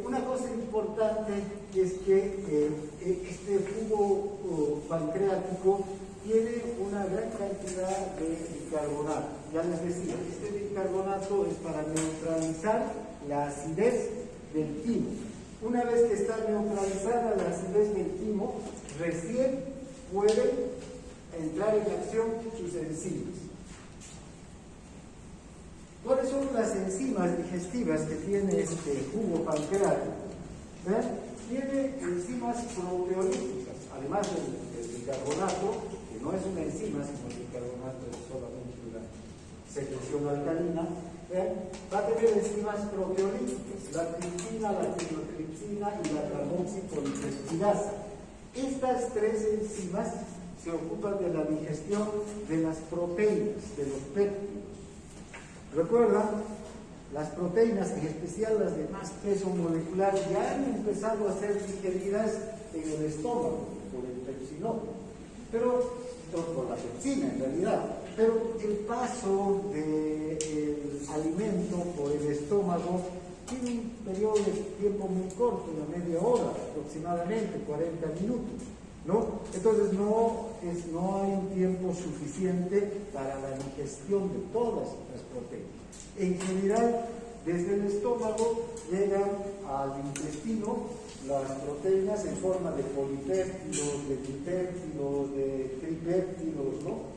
una cosa importante es que este jugo pancreático tiene una gran cantidad de bicarbonato. Ya les decía, este bicarbonato es para neutralizar la acidez del quimo. Una vez que está neutralizada la acidez del quimo, recién pueden entrar en acción sus enzimas. ¿Cuáles son las enzimas digestivas que tiene este jugo pancreático? ¿Ven? Tiene enzimas proteolíticas, además del bicarbonato, que no es una enzima, sino el bicarbonato es solamente una secreción alcalina. ¿Ven? Va a tener enzimas proteolíticas, la tripsina, la triotripsina y la carboxipolipeptidasa. Estas tres enzimas se ocupan de la digestión de las proteínas, de los péptidos. Recuerda, las proteínas, en especial las de más peso molecular, ya han empezado a ser digeridas en el estómago por el pepsinógeno, pero por la pepsina en realidad. Pero el paso del alimento por el estómago tiene un periodo de tiempo muy corto, una media hora aproximadamente, 40 minutos, ¿no? Entonces no hay un tiempo suficiente para la digestión de todas las proteínas. En general, desde el estómago llegan al intestino las proteínas en forma de polipéptidos, de dipéptidos, de tripéptidos, ¿no?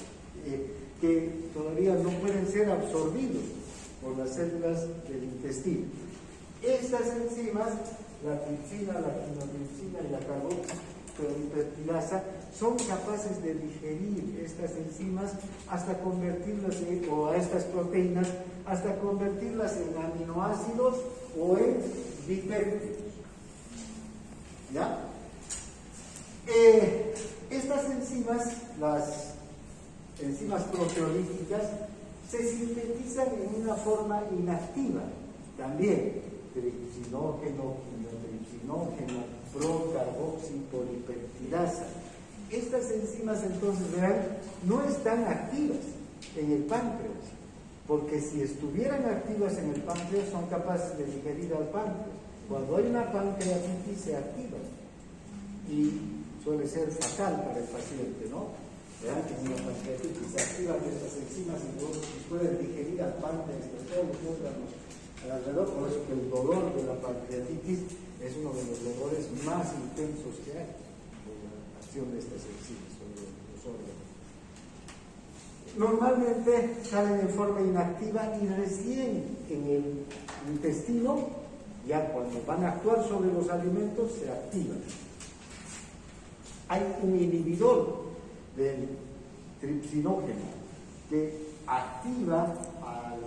Que todavía no pueden ser absorbidos por las células del intestino. Estas enzimas, la tripsina, la quinotripsina y la carboxipolipeptidasa, son capaces de digerir estas enzimas hasta convertirlas o a estas proteínas, hasta convertirlas en aminoácidos o en dipéptidos. ¿Ya? Estas enzimas, las enzimas proteolíticas, se sintetizan en una forma inactiva. también tripsinógeno, quinotripsinógeno, procarboxipolipeptidasa. Estas enzimas, entonces, vean, no están activas en el páncreas, porque si estuvieran activas en el páncreas son capaces de digerir al páncreas. Cuando hay una pancreatitis se activan y suele ser fatal para el paciente, ¿no? Vean que en una pancreatitis se activan estas enzimas y luego pueden digerir al páncreas de todos los órganos alrededor. Por eso que el dolor de la pancreatitis es uno de los dolores más intensos que hay por la acción de estas enzimas sobre los órganos. Normalmente salen en forma inactiva y recién en el intestino, ya cuando van a actuar sobre los alimentos, se activan. Hay un inhibidor del tripsinógeno que activa al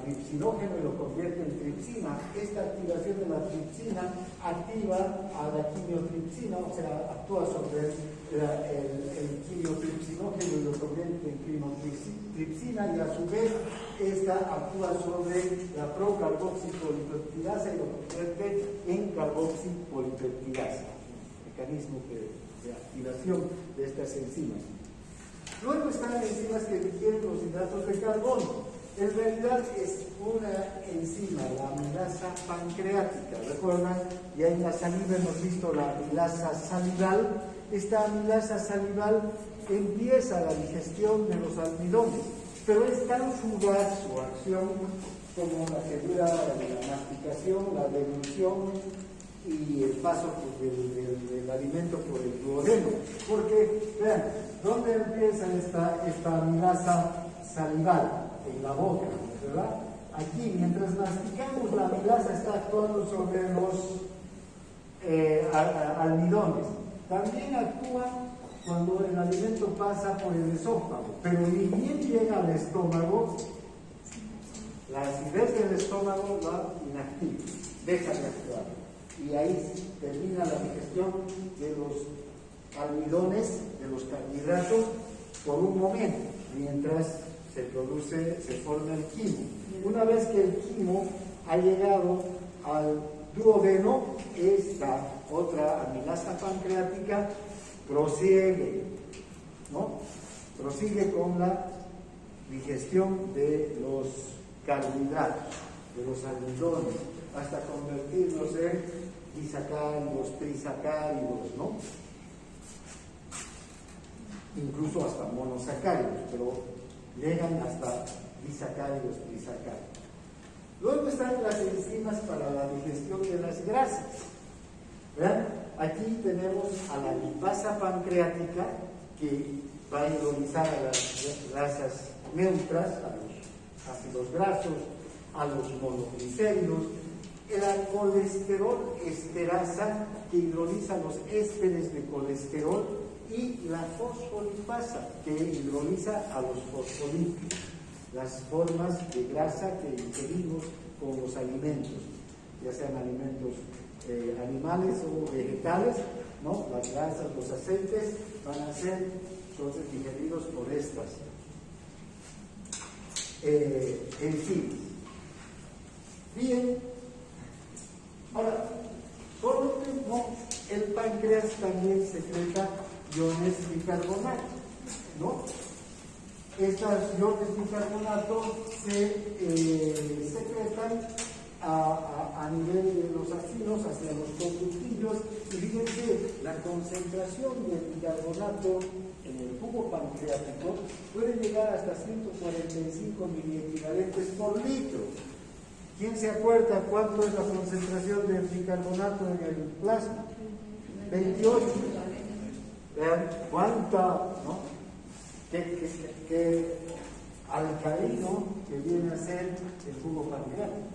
tripsinógeno y lo convierte en tripsina. Esta activación de la tripsina activa a la quimiotripsina, o sea, actúa sobre el quimiotripsinógeno y lo convierte en quimiotripsina, y a su vez esta actúa sobre la procarboxipolipeptidasa y lo convierte en carboxipolipeptidasa, mecanismo de activación de estas enzimas. Luego están enzimas que digieren los hidratos de carbono. En realidad es una enzima, la amilasa pancreática. ¿Recuerdan? Ya en la saliva hemos visto la amilasa salival. Esta amilasa salival empieza la digestión de los almidones, pero es tan fugaz su acción como la que dura la masticación, la devolución y el paso del alimento por el duodeno. Porque, vean, ¿dónde empieza esta amilasa salival? En la boca, ¿verdad? Aquí, mientras masticamos, la amilasa está actuando sobre los almidones. También actúa cuando el alimento pasa por el esófago, pero ni bien llega al estómago, la acidez del estómago la inactiva, deja de actuar. Y ahí termina la digestión de los almidones, de los carbohidratos, por un momento, mientras se forma el quimo. Una vez que el quimo ha llegado al duodeno, esta otra amilasa pancreática prosigue, ¿no? Prosigue con la digestión de los carbohidratos, de los almidones, hasta convertirlos en disacáridos, trisacáridos, ¿no? Incluso hasta monosacáridos, pero llegan hasta disacáridos, trisacáridos. Luego están las enzimas para la digestión de las grasas. ¿Vean? Aquí tenemos a la lipasa pancreática, que va a hidrolizar a las grasas neutras, a los ácidos grasos, a los monoglicéridos. La colesterol esterasa, que hidroliza los ésteres de colesterol, y la fosfolipasa, que hidroliza a los fosfolípidos, las formas de grasa que ingerimos con los alimentos, ya sean alimentos animales o vegetales, ¿no? Las grasas, los aceites van a ser entonces digeridos por estas enzimas. Bien, ahora, por último, el páncreas también secreta iones bicarbonato, ¿no? Estas iones bicarbonato se secretan a nivel de los acinos hacia los conductillos, y fíjense, la concentración del bicarbonato en el jugo pancreático puede llegar hasta 145 miliequivalentes por litro. ¿Quién se acuerda cuánto es la concentración del bicarbonato en el plasma? 28. Vean cuánta, ¿no? Qué alcalino que viene a ser el jugo pancreático.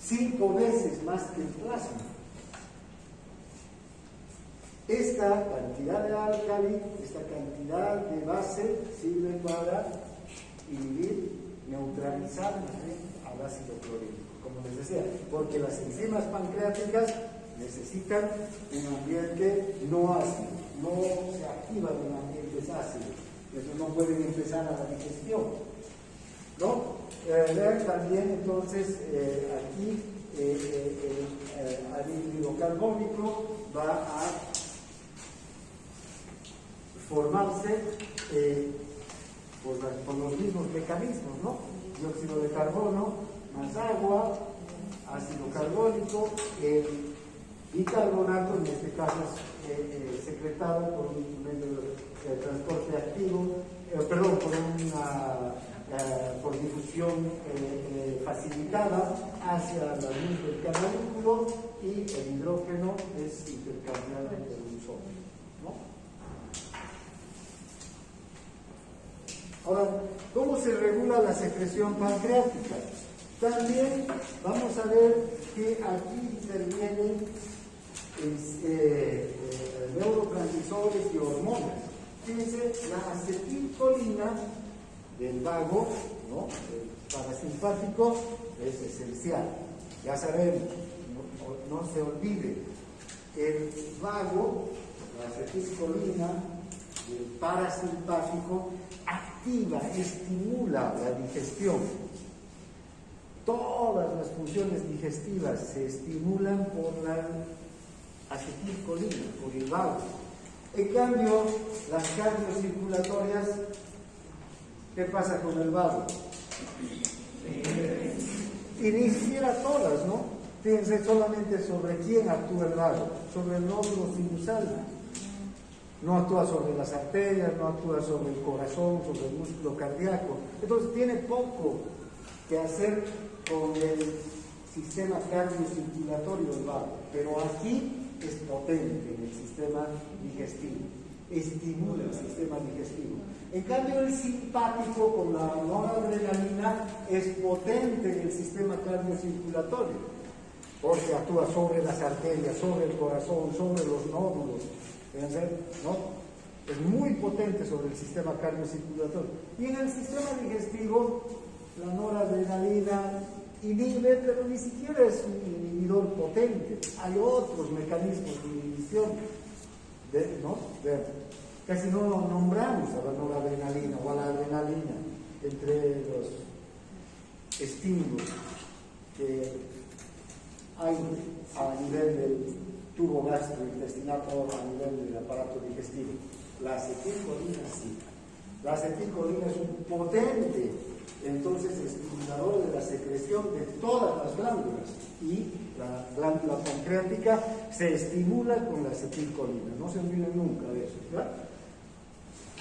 5 veces más que el plasma. Esta cantidad de álcali, esta cantidad de base sirve para inhibir, neutralizar al ácido clorhídrico, como les decía, porque las enzimas pancreáticas necesitan un ambiente no ácido, no se activan en ambientes ácidos, entonces no pueden empezar a la digestión, ¿no? Vean también entonces aquí el anhídrido carbónico va a formarse por los mismos mecanismos, ¿no? Dióxido de carbono más agua, ácido carbónico, bicarbonato, en este caso es secretado por un medio de transporte activo, por difusión facilitada hacia la luz del canarículo, y el hidrógeno es intercambiado entre un solo, ¿no? Ahora, ¿cómo se regula la secreción pancreática? También vamos a ver que aquí intervienen neurotransmisores y hormonas. Fíjense, la acetilcolina del vago, ¿no?, el parasimpático, es esencial. Ya sabemos, no se olvide, el vago, la acetilcolina del parasimpático, activa, estimula la digestión. Todas las funciones digestivas se estimulan por la acetilcolina, por el vago. En cambio, las cardiocirculatorias, ¿qué pasa con el vago? Y ni siquiera todas, ¿no? Fíjense solamente sobre quién actúa el vago, sobre el nódulo sinusal. No actúa sobre las arterias, no actúa sobre el corazón, sobre el músculo cardíaco. Entonces tiene poco que hacer con el sistema cardiocirculatorio del vago, pero aquí es potente en el sistema digestivo, estimula el sistema digestivo. En cambio, el simpático con la noradrenalina es potente en el sistema cardiocirculatorio, porque actúa sobre las arterias, sobre el corazón, sobre los nódulos, ¿no? Es muy potente sobre el sistema cardiocirculatorio. Y en el sistema digestivo, la noradrenalina inhibe, pero ni siquiera es un inhibidor potente. Hay otros mecanismos de inhibición, ¿no? Casi no nombramos a la noradrenalina o a la adrenalina entre los estímulos que hay a nivel del tubo gastrointestinal o a nivel del aparato digestivo. La acetilcolina sí. La acetilcolina es un potente, entonces, estimulador de la secreción de todas las glándulas, y la glándula pancreática se estimula con la acetilcolina. No se olviden nunca de eso, ¿verdad?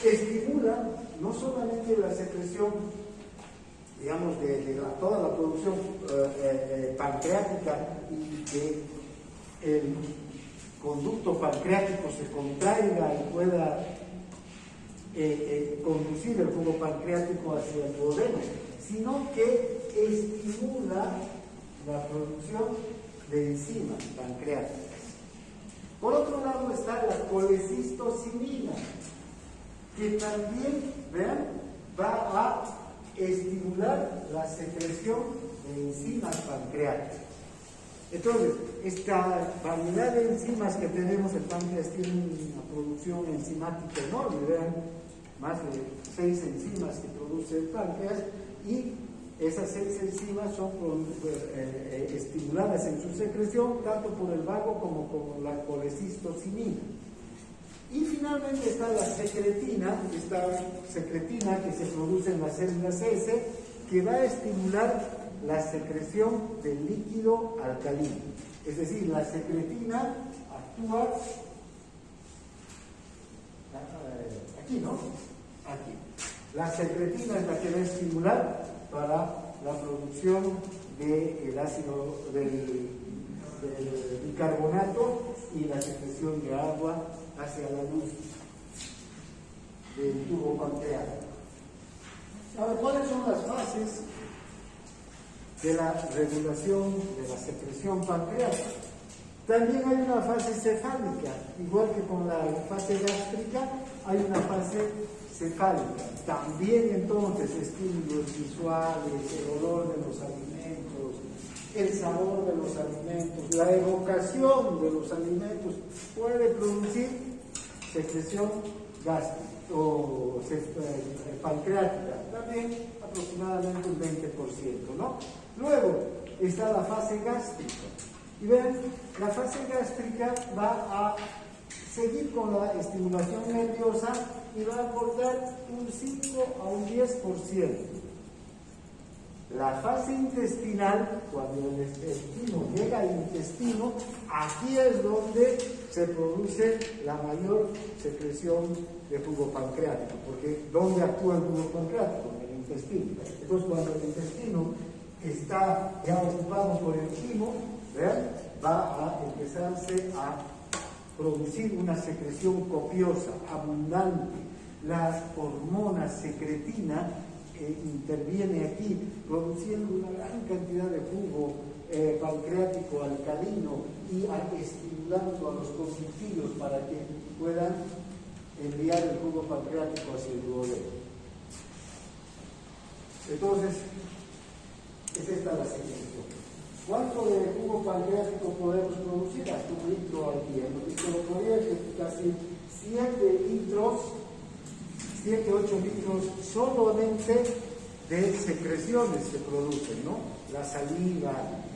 Estimula no solamente la secreción, digamos, de toda la producción pancreática, y que el conducto pancreático se contraiga y pueda conducir el jugo pancreático hacia el duodeno, sino que estimula la producción de enzimas pancreáticas. Por otro lado está la colecistocinina, que también, vean, va a estimular la secreción de enzimas pancreáticas. Entonces, esta variedad de enzimas que tenemos, el páncreas tiene una producción enzimática enorme, vean, más de 6 enzimas que produce el páncreas, y esas 6 enzimas son estimuladas en su secreción tanto por el vago como por la colecistocinina. Y finalmente está la secretina, esta secretina que se produce en las células S, que va a estimular la secreción del líquido alcalino. Es decir, la secretina actúa aquí, ¿no? Aquí. La secretina es la que va a estimular para la producción del ácido del bicarbonato y la secreción de agua hacia la luz del tubo pancreático. Ahora, ¿cuáles son las fases de la regulación de la secreción pancreática? También hay una fase cefálica, igual que con la fase gástrica, hay una fase cefálica. También entonces estímulos visuales, el olor de los alimentos, el sabor de los alimentos, la evocación de los alimentos puede producir secreción gástrica. pancreática, también aproximadamente un 20%, ¿no? Luego está la fase gástrica. Y ven, la fase gástrica va a seguir con la estimulación nerviosa y va a aportar un 5 a un 10%. La fase intestinal, cuando el intestino llega al intestino, aquí es donde se produce la mayor secreción de jugo pancreático, porque ¿dónde actúa el jugo pancreático? En el intestino. Entonces, cuando el intestino está ya ocupado por el quimo, ¿vean? Va a empezarse a producir una secreción copiosa, abundante. La hormona secretina interviene aquí, produciendo una gran cantidad de jugo pancreático alcalino y estimulando a los conductillos para que puedan enviar el jugo pancreático hacia el duodeno. Entonces, es esta la secreción. ¿Cuánto de jugo pancreático podemos producir? Hasta 1 litro al día. Lo que se lo podría que casi 7 litros, 7, 8 litros solamente de secreciones se producen, ¿no? La saliva,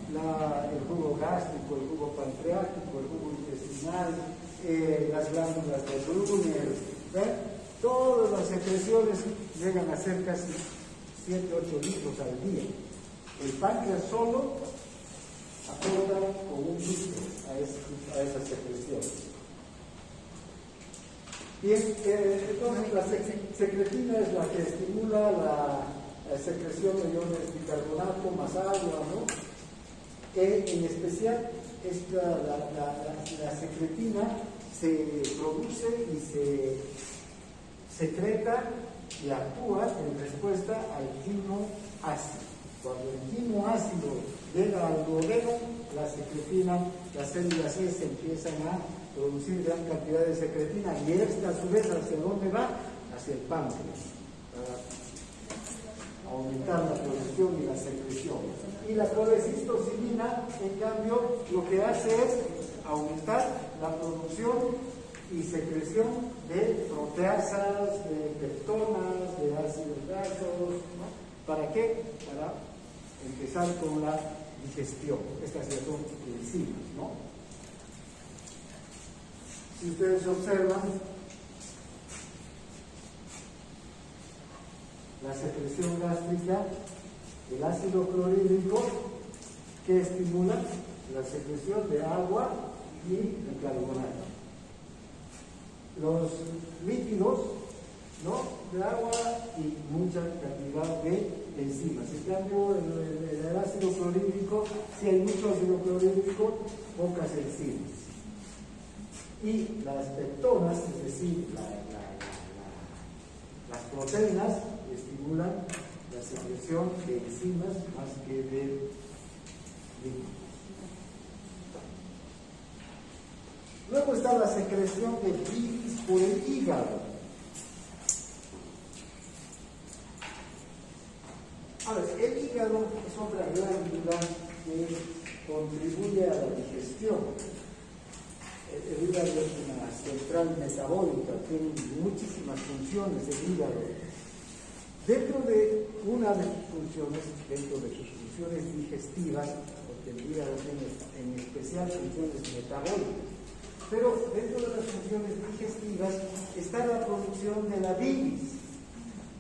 el jugo gástrico, el jugo pancreático, el jugo intestinal, las glándulas de Brunner, ¿ven? Todas las secreciones llegan a ser casi 7, 8 litros al día. El páncreas solo aporta con 1 litro a esas secreciones. Bien, entonces la secretina es la que estimula la secreción de iones bicarbonato más agua, ¿no? En especial, la secretina se produce y se secreta y actúa en respuesta al quimo ácido. Cuando el quimo ácido llega al duodeno, la secretina, las células S empiezan a producir gran cantidad de secretina y esta a su vez ¿hacia dónde va? Hacia el páncreas, para aumentar la producción y la secreción. Y la colecistocilina, en cambio, lo que hace es aumentar la producción y secreción de proteasas, de peptonas, de ácidos grasos, ¿no? ¿Para qué? Para empezar con la digestión. Estas ya son enzimas, ¿no? Si ustedes observan, la secreción gástrica, el ácido clorhídrico, que estimula la secreción de agua y bicarbonato. Los líquidos, ¿no? De agua y mucha cantidad de enzimas. En cambio, el ácido clorhídrico, si hay mucho ácido clorhídrico, pocas enzimas. Y las peptonas, es decir, las proteínas, estimulan la secreción de enzimas más que de líquidos. Luego está la secreción de bilis por el hígado. Ahora, el hígado es otra glándula que contribuye a la digestión. El hígado es una central metabólica, tiene muchísimas funciones el hígado. Dentro de una de sus funciones, dentro de sus funciones digestivas, porque el hígado tiene en especial funciones metabólicas, pero dentro de las funciones digestivas está la producción de la bilis.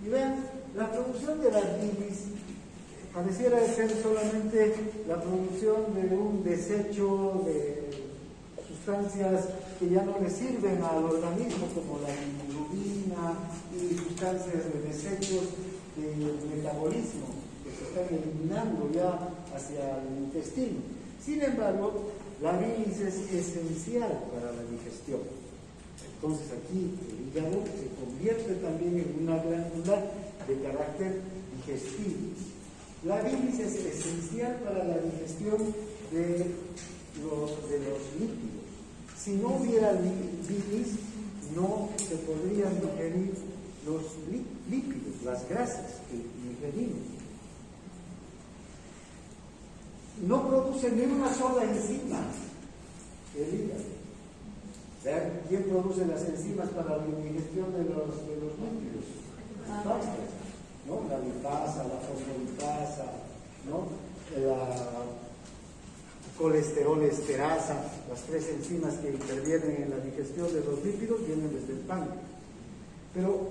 Y vean, la producción de la bilis pareciera ser solamente la producción de un desecho de sustancias que ya no le sirven al organismo, como la bilirrubina y sustancias de desechos del metabolismo que se están eliminando ya hacia el intestino. Sin embargo, la bilis es esencial para la digestión. Entonces aquí el hígado se convierte también en una glándula de carácter digestivo. La bilis es esencial para la digestión de los lípidos. Si no hubiera bilis, no se podrían digerir los lípidos, las grasas que ingerimos. No produce ni una sola enzima el hígado. ¿Vean? ¿Quién produce las enzimas para la indigestión de los lípidos? Las páncreas, ¿no? La lipasa, la fosfolipasa, ¿no? La colesterol esterasa, las 3 enzimas que intervienen en la digestión de los lípidos vienen desde el páncreas. Pero,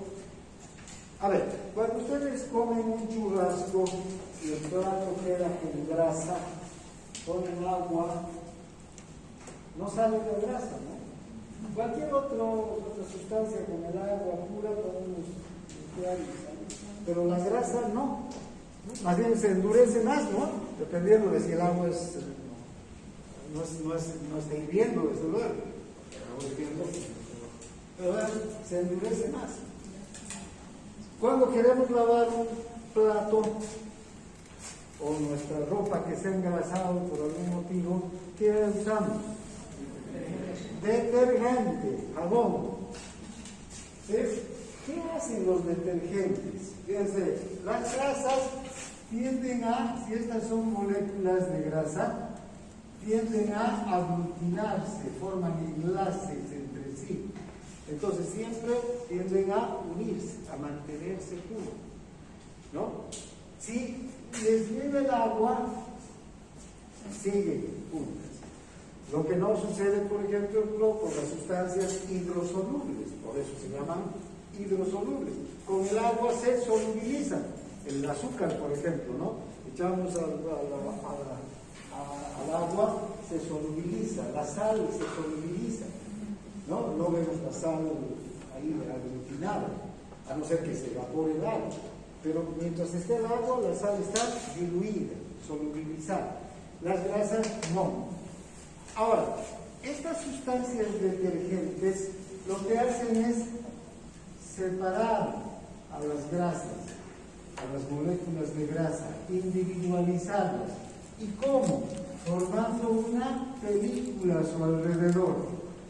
a ver, cuando ustedes comen un churrasco y el plato queda con grasa, ponen agua, no sale la grasa, ¿no? Cualquier otra sustancia con el agua pura podemos limpiar y salir, pero la grasa no. Más bien se endurece más, ¿no? Dependiendo de si el agua no está hirviendo, desde luego. Pero se endurece más. Cuando queremos lavar un plato o nuestra ropa que se ha engrasado por algún motivo, ¿qué usamos? Detergente, jabón. ¿Sí? ¿Qué hacen los detergentes? Fíjense, las grasas tienden a, si estas son moléculas de grasa, tienden a aglutinarse, forman enlaces entre sí. Entonces siempre tienden a unirse, a mantenerse puros, ¿no? Si les viene el agua, siguen juntas. Lo que no sucede, por ejemplo, con las sustancias hidrosolubles, por eso se llaman hidrosolubles. Con el agua se solubilizan. El azúcar, por ejemplo, ¿no? Echamos al agua, se solubiliza, la sal se solubiliza, ¿no? No vemos la sal ahí aglutinada, a no ser que se evapore el agua. Pero mientras esté el agua, la sal está diluida, solubilizada. Las grasas no. Ahora, estas sustancias detergentes lo que hacen es separar a las grasas, a las moléculas de grasa, individualizarlas. ¿Y cómo? Formando una película a su alrededor.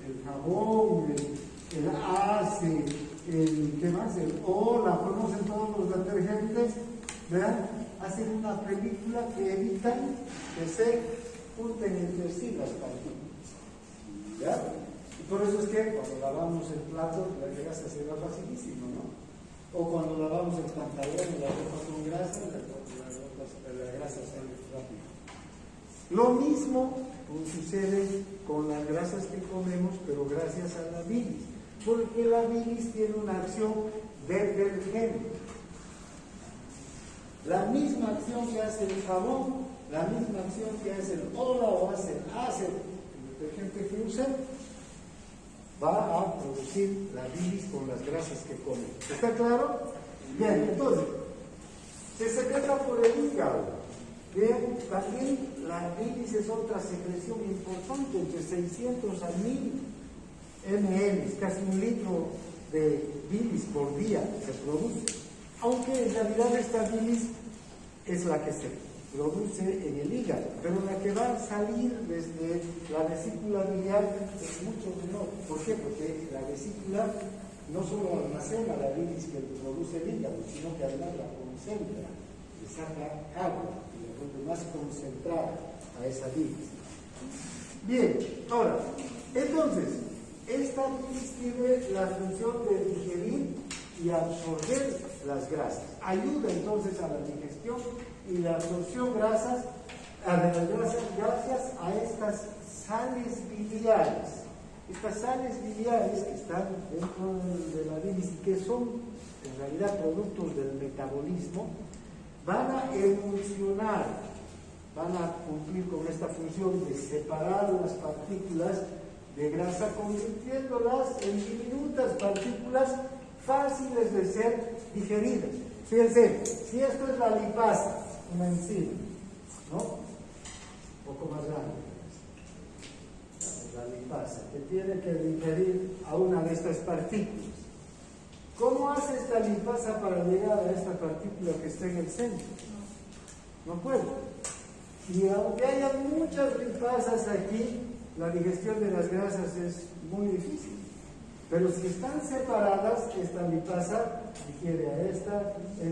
El jabón, el ace, ¿qué más? El OLA, conocen todos los detergentes, ¿verdad? Hacen una película que evitan que se junten entre sí las partículas, ¿ya? Y por eso es que cuando lavamos el plato, la grasa se va facilísimo, ¿no? O cuando lavamos el pantalón y la ropa con grasa, la grasa sale rápido. Lo mismo sucede con las grasas que comemos, pero gracias a la bilis, porque la bilis tiene una acción detergente. La misma acción que hace el jabón, la misma acción que hace el OLA o hace el ACE, el detergente que usa, va a producir la bilis con las grasas que come. ¿Está claro? Bien, entonces, se secreta por el hígado. Bien, también la bilis es otra secreción importante, entre 600 a 1000 ml, casi 1 litro de bilis por día se produce. Aunque en realidad esta bilis es la que se produce en el hígado, pero la que va a salir desde la vesícula biliar es mucho menor. ¿Por qué? Porque la vesícula no solo almacena la bilis que produce el hígado, sino que además la concentra, le saca agua y le vuelve más concentrada a esa bilis. Bien, ahora, entonces, esta bilis tiene la función de digerir y absorber las grasas. Ayuda entonces a la digestión y la absorción de las grasas gracias a estas sales biliares. Estas sales biliares que están dentro de la bilis y que son en realidad productos del metabolismo, van a emulsionar, van a cumplir con esta función de separar las partículas de grasa, convirtiéndolas en diminutas partículas fáciles de ser digeridas. Fíjense, si esto es la lipasa, una enzima, ¿no? Un poco más grande. La lipasa, que tiene que digerir a una de estas partículas. ¿Cómo hace esta lipasa para llegar a esta partícula que está en el centro? No puede. Y aunque haya muchas lipasas aquí, la digestión de las grasas es muy difícil. Pero si están separadas, esta lipasa digiere a esta, ¿no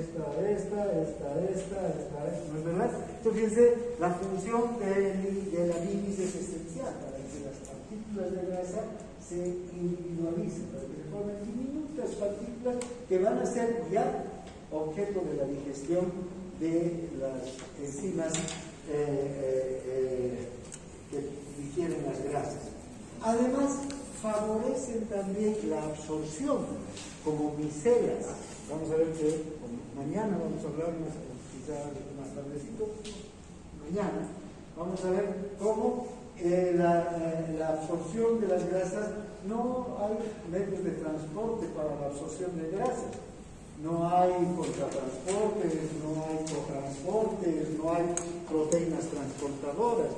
es verdad? Entonces, fíjense, la función de la bilis es esencial para que esas partículas de grasa se individualicen, para que se formen diminutas partículas que van a ser ya objeto de la digestión de las enzimas que digieren las grasas. Además, favorecen también la absorción como micelas. Vamos a ver que mañana vamos a hablar más tardecito, mañana vamos a ver cómo la absorción de las grasas, no hay medios de transporte para la absorción de grasas, no hay contratransportes, no hay cotransportes, no hay proteínas transportadoras,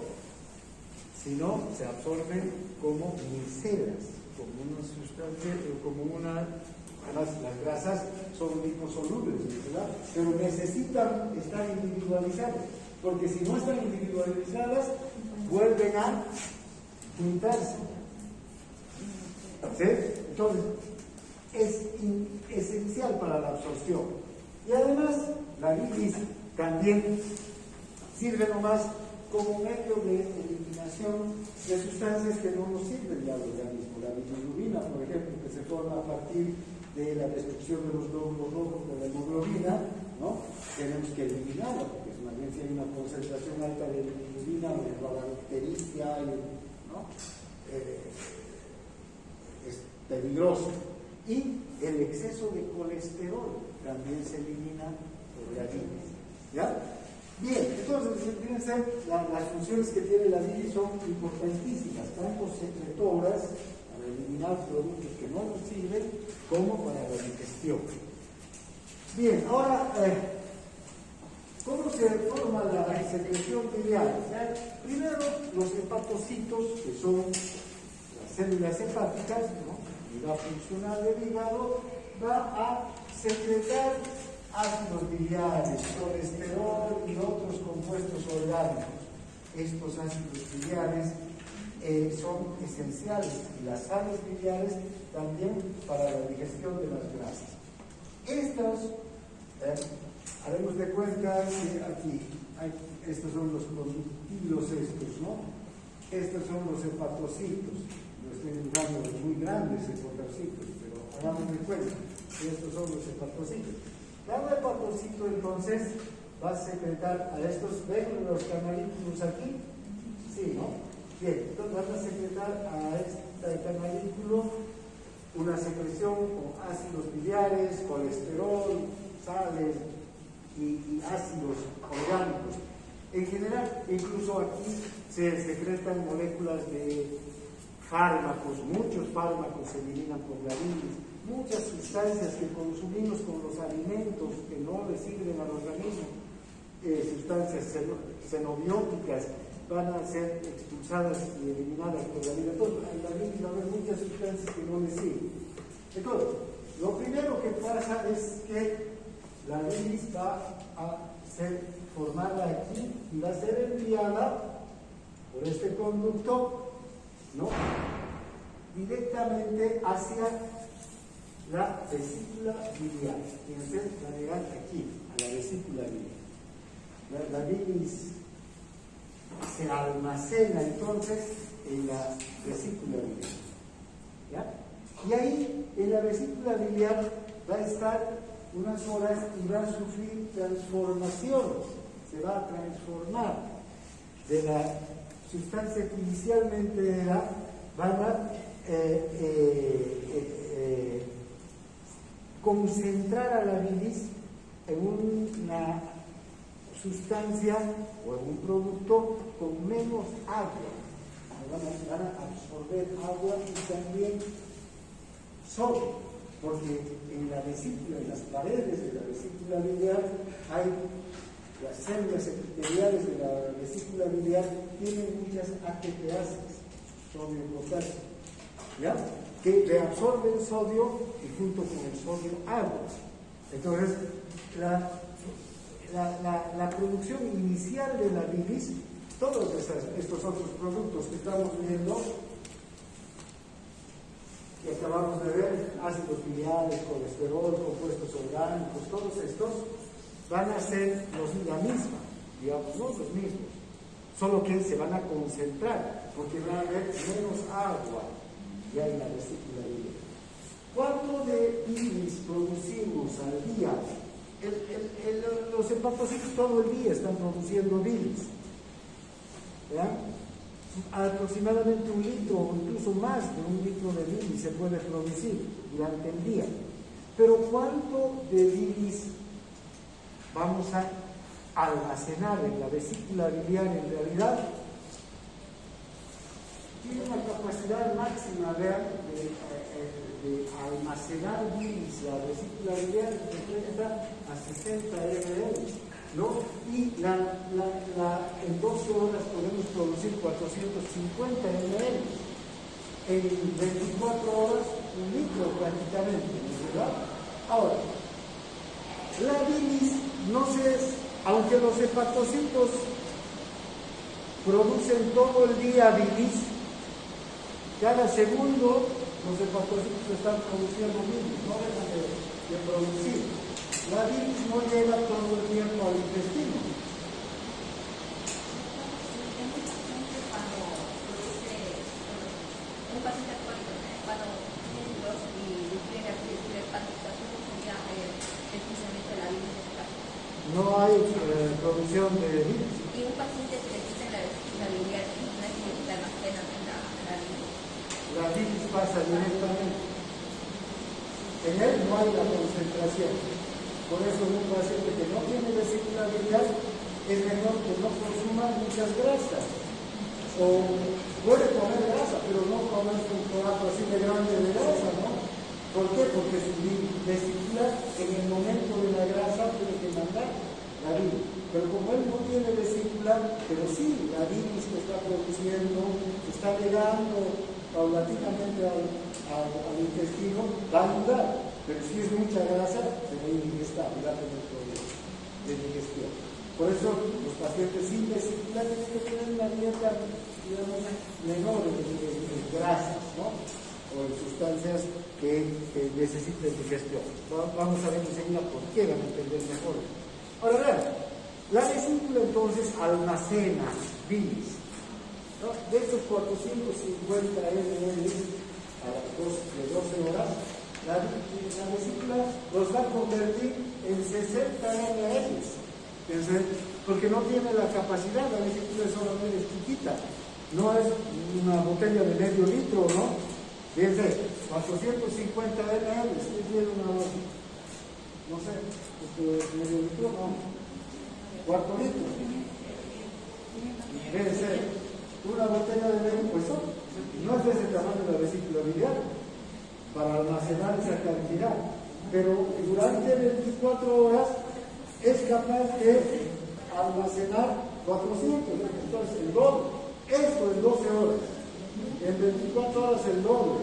sino se absorben como micelas, como una sustancia, además las grasas son liposolubles, ¿verdad? Pero necesitan estar individualizadas, porque si no están individualizadas, vuelven a juntarse. ¿Sí? Entonces, es esencial para la absorción. Y además, la bilis también sirve nomás como medio de eliminación de sustancias que no nos sirven ya al organismo. La bilirrubina, por ejemplo, que se forma a partir de la destrucción de los glóbulos rojos de la hemoglobina, ¿no? Tenemos que eliminarla, porque más bien si hay una concentración alta de bilirrubina o de galactericia, ¿no? Es peligroso. Y el exceso de colesterol también se elimina por la bilis. ¿Ya? Bien, entonces, fíjense, las funciones que tiene la bilis son importantísimas, tanto secretoras, para eliminar productos que no nos sirven, como para la digestión. Bien, ahora, ¿cómo se forma la secreción biliar? Primero, los hepatocitos, que son las células hepáticas, ¿no? La funcional del hígado va a secretar ácidos biliares, colesterol y otros compuestos orgánicos. Estos ácidos biliares son esenciales, y las sales biliares también para la digestión de las grasas. Estas, haremos de cuenta que aquí, estos son los conductilos ¿no? Estos son los hepatocitos. No estoy dibujando muy grandes hepatocitos, pero hagamos de cuenta que estos son los hepatocitos. Cada hepatocito entonces va a secretar a estos, ¿ven los canalículos aquí? Sí, ¿no? Bien, entonces van a secretar a este canalículo una secreción con ácidos biliares, colesterol, sales y ácidos orgánicos. En general, incluso aquí se secretan moléculas de fármacos, muchos fármacos se eliminan por la bilis, muchas sustancias que consumimos con los alimentos que no le sirven al organismo, sustancias xenobióticas, van a ser expulsadas y eliminadas por la bilis. Entonces, en la bilis va a haber muchas sustancias que no le sirven. Entonces, lo primero que pasa es que la bilis va a ser formada aquí y va a ser enviada por este conducto, ¿no? Directamente hacia la vesícula biliar. Fíjense, va a llegar aquí, a la vesícula biliar. La bilis se almacena entonces en la vesícula biliar. ¿Ya? Y ahí, en la vesícula biliar, va a estar unas horas y va a sufrir transformaciones. Se va a transformar de la sustancia que inicialmente era, van a concentrar a la bilis en una sustancia o en un producto con menos agua. Van a absorber agua y también sodio, porque en la vesícula, en las paredes de la vesícula biliar hay las células epiteliales de la vesícula biliar, tienen muchas ATPases, sodio y potasio, ¿ya? Que reabsorben sodio y junto con el sodio agua. Entonces, la producción inicial de la bilis, todos estos otros productos que estamos viendo, que acabamos de ver, ácidos biliares, colesterol, compuestos orgánicos, todos estos van a ser la misma, digamos, no los mismos, solo que se van a concentrar. porque va a haber menos agua ya en la vesícula biliar. ¿Cuánto de bilis producimos al día? Los hepatocitos todo el día están produciendo bilis. ¿Ya? Aproximadamente 1 litro o incluso más de 1 litro de bilis se puede producir durante el día. Pero ¿cuánto de bilis vamos a almacenar en la vesícula biliar en realidad? Tiene una capacidad máxima de almacenar bilis la vesícula biliar de 30 a 60 ml, ¿no? Y en 12 horas podemos producir 450 ml. En 24 horas 1 litro prácticamente, ¿verdad? Ahora, la bilis aunque los hepatocitos producen todo el día bilis, cada segundo los hepatocitos están produciendo bilis, no dejan de producir. La bilis no llega todo el tiempo al intestino. Un paciente alcohólico, cuando tiene dos y tiene hepática, ¿cómo sería precisamente la bilis en este caso? No hay producción de bilis. Y un paciente que le quita la vesícula biliar, no es que la almacena en la bilis. La bilis pasa directamente. En él no hay la concentración. Por eso un paciente que no tiene vesícula biliar es mejor que no consuma muchas grasas. O puede comer grasa, pero no comer un plato así de grande de grasa, ¿no? ¿Por qué? Porque su vesícula en el momento de la grasa tiene que mandar la bilis. Pero como él no tiene vesícula, pero sí, la bilis que está produciendo, está llegando paulatinamente al intestino, va a ayudar. Pero si es mucha grasa, se va a indigestable, va a tener problemas de digestión. Por eso los pacientes sin vesícula tienen que tener una dieta, digamos, menor de grasas, ¿no? O de sustancias que necesiten digestión. Vamos a ver enseguida por qué, van a entender mejor. Ahora vean, la vesícula entonces almacena bilis, ¿no? De esos 450 ml a las 12 horas, la vesícula los va a convertir en 60 ml. Porque no tiene la capacidad, la vesícula solamente es chiquita, no es una botella de medio litro, ¿no? Fíjense, 450 ml, si tiene una, no sé, medio litro, no, cuarto litro. Fíjense, una botella de medio, pues no es de ese tamaño la vesícula biliar para almacenar esa cantidad, pero durante 24 horas es capaz de almacenar 400, entonces el doble. Esto en 12 horas, en 24 horas el doble.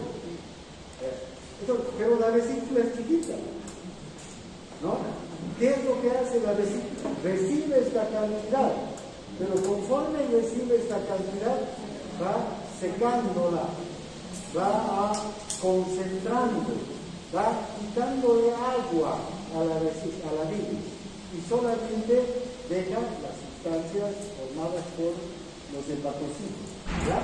Pero la vesícula es chiquita, ¿no? ¿Qué es lo que hace la vesícula? Recibe esta cantidad, pero conforme recibe esta cantidad, va secándola, va concentrando, va quitándole agua a la bilis y solamente deja las sustancias formadas por los hepatocitos. ¿Ya?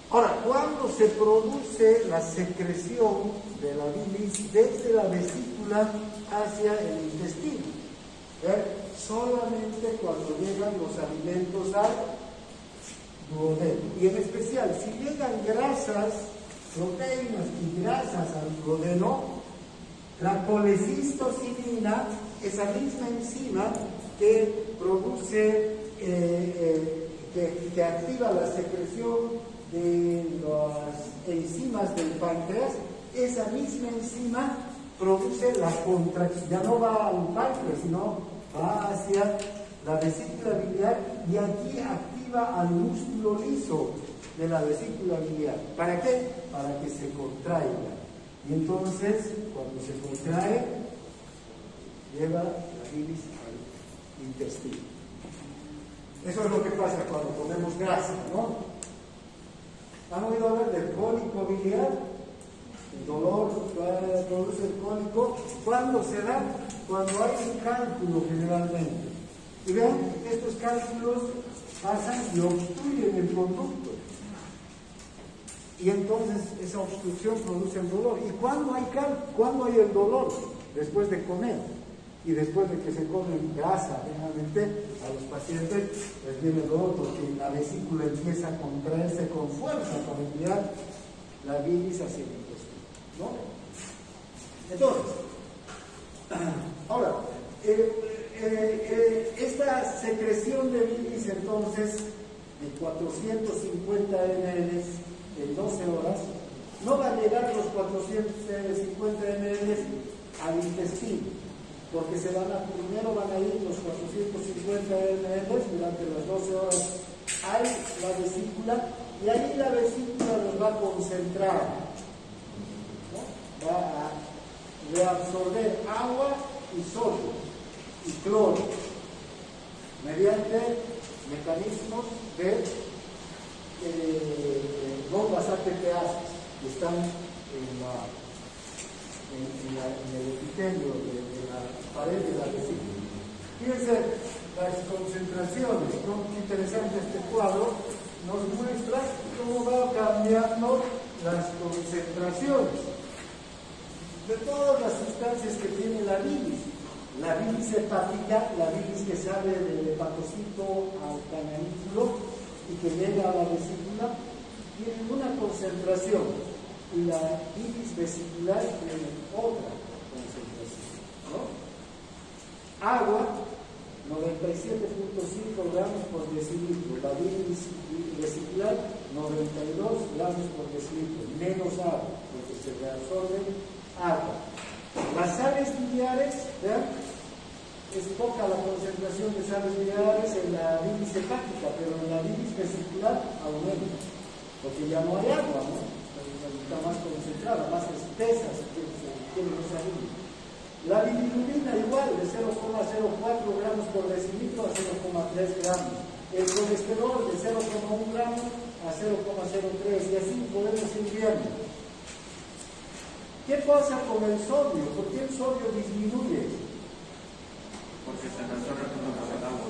Ahora, cuando se produce la secreción de la bilis desde la vesícula hacia el intestino, solamente cuando llegan los alimentos al duodeno. Y en especial, si llegan grasas, proteínas y grasas al duodeno, la colecistocinina, esa misma enzima que produce, que activa la secreción de las enzimas del páncreas, esa misma enzima produce la contracción, ya no va al páncreas, sino va hacia la vesícula biliar y aquí activa al músculo liso de la vesícula biliar. ¿Para qué? Para que se contraiga. Y entonces, cuando se contrae, lleva la bilis al intestino. Eso es lo que pasa cuando comemos grasa, ¿no? ¿Han oído hablar del cólico biliar? El dolor que produce el cólico. ¿Cuándo se da? Cuando hay un cálculo generalmente. Y vean, estos cálculos pasan y obstruyen el conducto. Y entonces esa obstrucción produce el dolor. ¿Y cuándo hay el dolor? Después de comer. Y después de que se come grasa, generalmente a los pacientes les viene el dolor porque la vesícula empieza a contraerse con fuerza para enviar la bilis hacia el intestino, ¿no? Entonces, ahora, esta secreción de bilis entonces de 450 ml en 12 horas no va a llegar los 450 ml al intestino, porque primero van a ir los 450 ml durante las 12 horas a la vesícula, y ahí la vesícula los va a concentrar, ¿no? Va a reabsorber agua y sodio y cloro mediante mecanismos de bombas ATPases que están en el epitelio de la pared de la vesícula. Fíjense las concentraciones, ¿no? Interesante este cuadro, nos muestra cómo va cambiando las concentraciones de todas las sustancias que tiene la bilis. La bilis hepática, la bilis que sale del hepatocito al cananículo y que llega a la vesícula, tiene una concentración. Y la bilis vesicular tiene otra concentración, ¿no? Agua, 97.5 gramos por decilitro. La bilis vesicular, 92 gramos por decilitro. Menos agua, porque se reabsorbe agua. Las sales biliares, ¿vean? Es poca la concentración de sales biliares en la bilis hepática, pero en la bilis vesicular aumenta, porque ya no hay agua, ¿no? Está más concentrada, más espesa, tiene esa bilis. La bilirrubina igual, de 0,04 gramos por decilitro a 0,3 gramos. El colesterol de 0,1 gramos a 0,03, y así podemos ir viendo. ¿Qué pasa con el sodio? ¿Por qué el sodio disminuye? Porque se reabsorbe con el agua.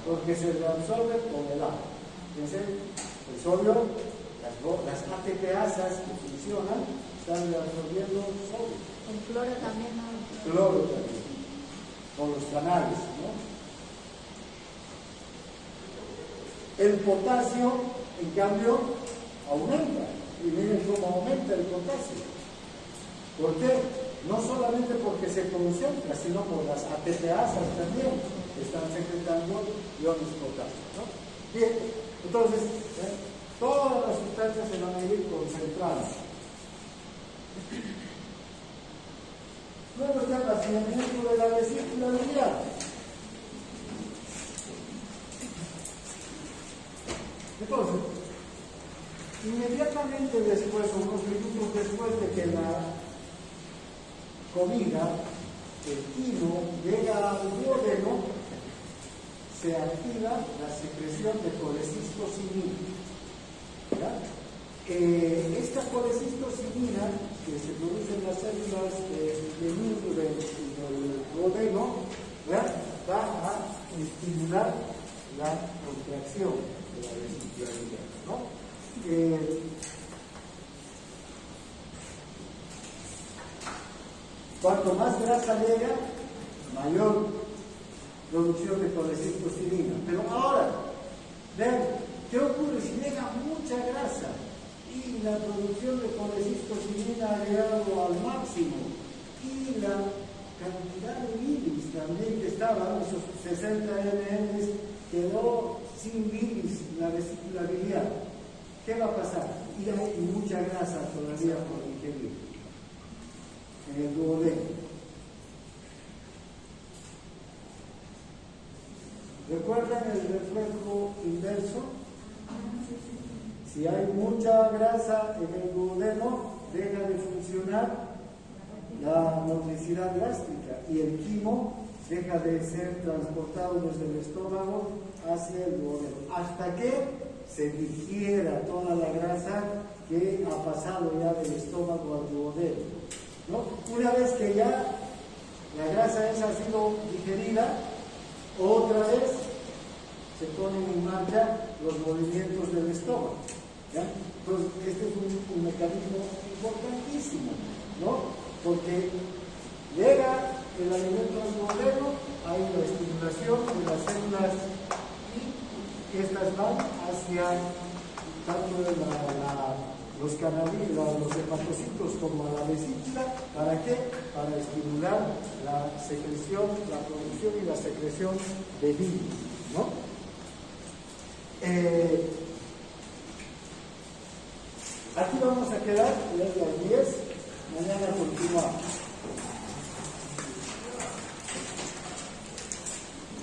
Porque se reabsorbe con el agua. Fíjense, el sodio, las ATPasas que funcionan, están reabsorbiendo sodio. El cloro también, ¿no? Cloro también, por los canales, ¿no? El potasio, en cambio, aumenta. Y miren cómo aumenta el potasio. ¿Por qué? No solamente porque se concentra, sino por las ATPasas también que están secretando iones potasio, ¿no? Bien, entonces, todas las sustancias se van a ir concentrando. Luego está el vaciamiento de la vesícula biliar. Entonces, inmediatamente después, unos minutos después de que la comida, el quimo, llega al duodeno, se activa la secreción de colecistocinina. Esta colecistocinina que se produce en las células del núcleo del duodeno, va a estimular la contracción de la vesícula biliar, ¿no? Cuanto más grasa llega, mayor producción de colecistocinina. Pero ahora, vean, ¿qué ocurre si llega mucha grasa y la producción de colecistocinina ha llegado al máximo y la cantidad de bilis también que estaba, esos 60 ml, quedó sin bilis en la vesícula biliar? ¿Qué va a pasar? Y hay mucha grasa todavía por digerir en el duodeno. ¿Recuerdan el reflejo inverso? Si hay mucha grasa en el duodeno, deja de funcionar la motricidad gástrica y el quimo deja de ser transportado desde el estómago hacia el duodeno, hasta que se digiera toda la grasa que ha pasado ya del estómago al duodeno, ¿no? Una vez que ya la grasa esa ha sido digerida, otra vez se ponen en marcha los movimientos del estómago. ¿Ya? Entonces, este es un mecanismo importantísimo, ¿no? Porque llega el alimento al duodeno, hay la estimulación de las células y estas van hacia tanto los canalitos, los hepatocitos como a la vesícula. ¿Para qué? Para estimular la secreción, la producción y la secreción de bilis, ¿no? Aquí vamos a quedar, es las 10, mañana continuamos.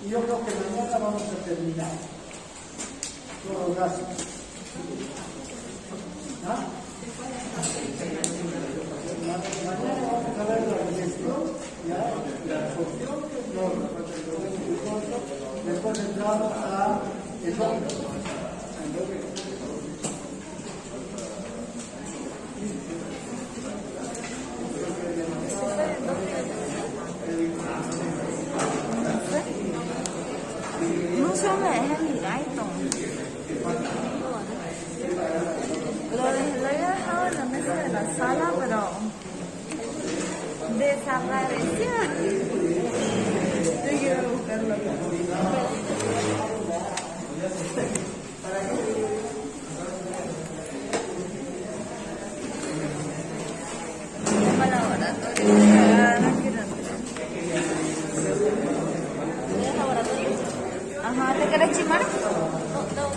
Y yo creo que mañana vamos a terminar. Todo gracias. ¿Ah? Mañana vamos a ver la digestión, ¿ya? La absorción, después entramos a el No sé dónde dejé mi iPhone. Lo había dejado en la mesa de la sala, pero desapareció. Yo quiero buscarlo. Es para laboratorio. No quiero entrar. ¿Es laboratorio? Ajá, ¿te querés chimar? No.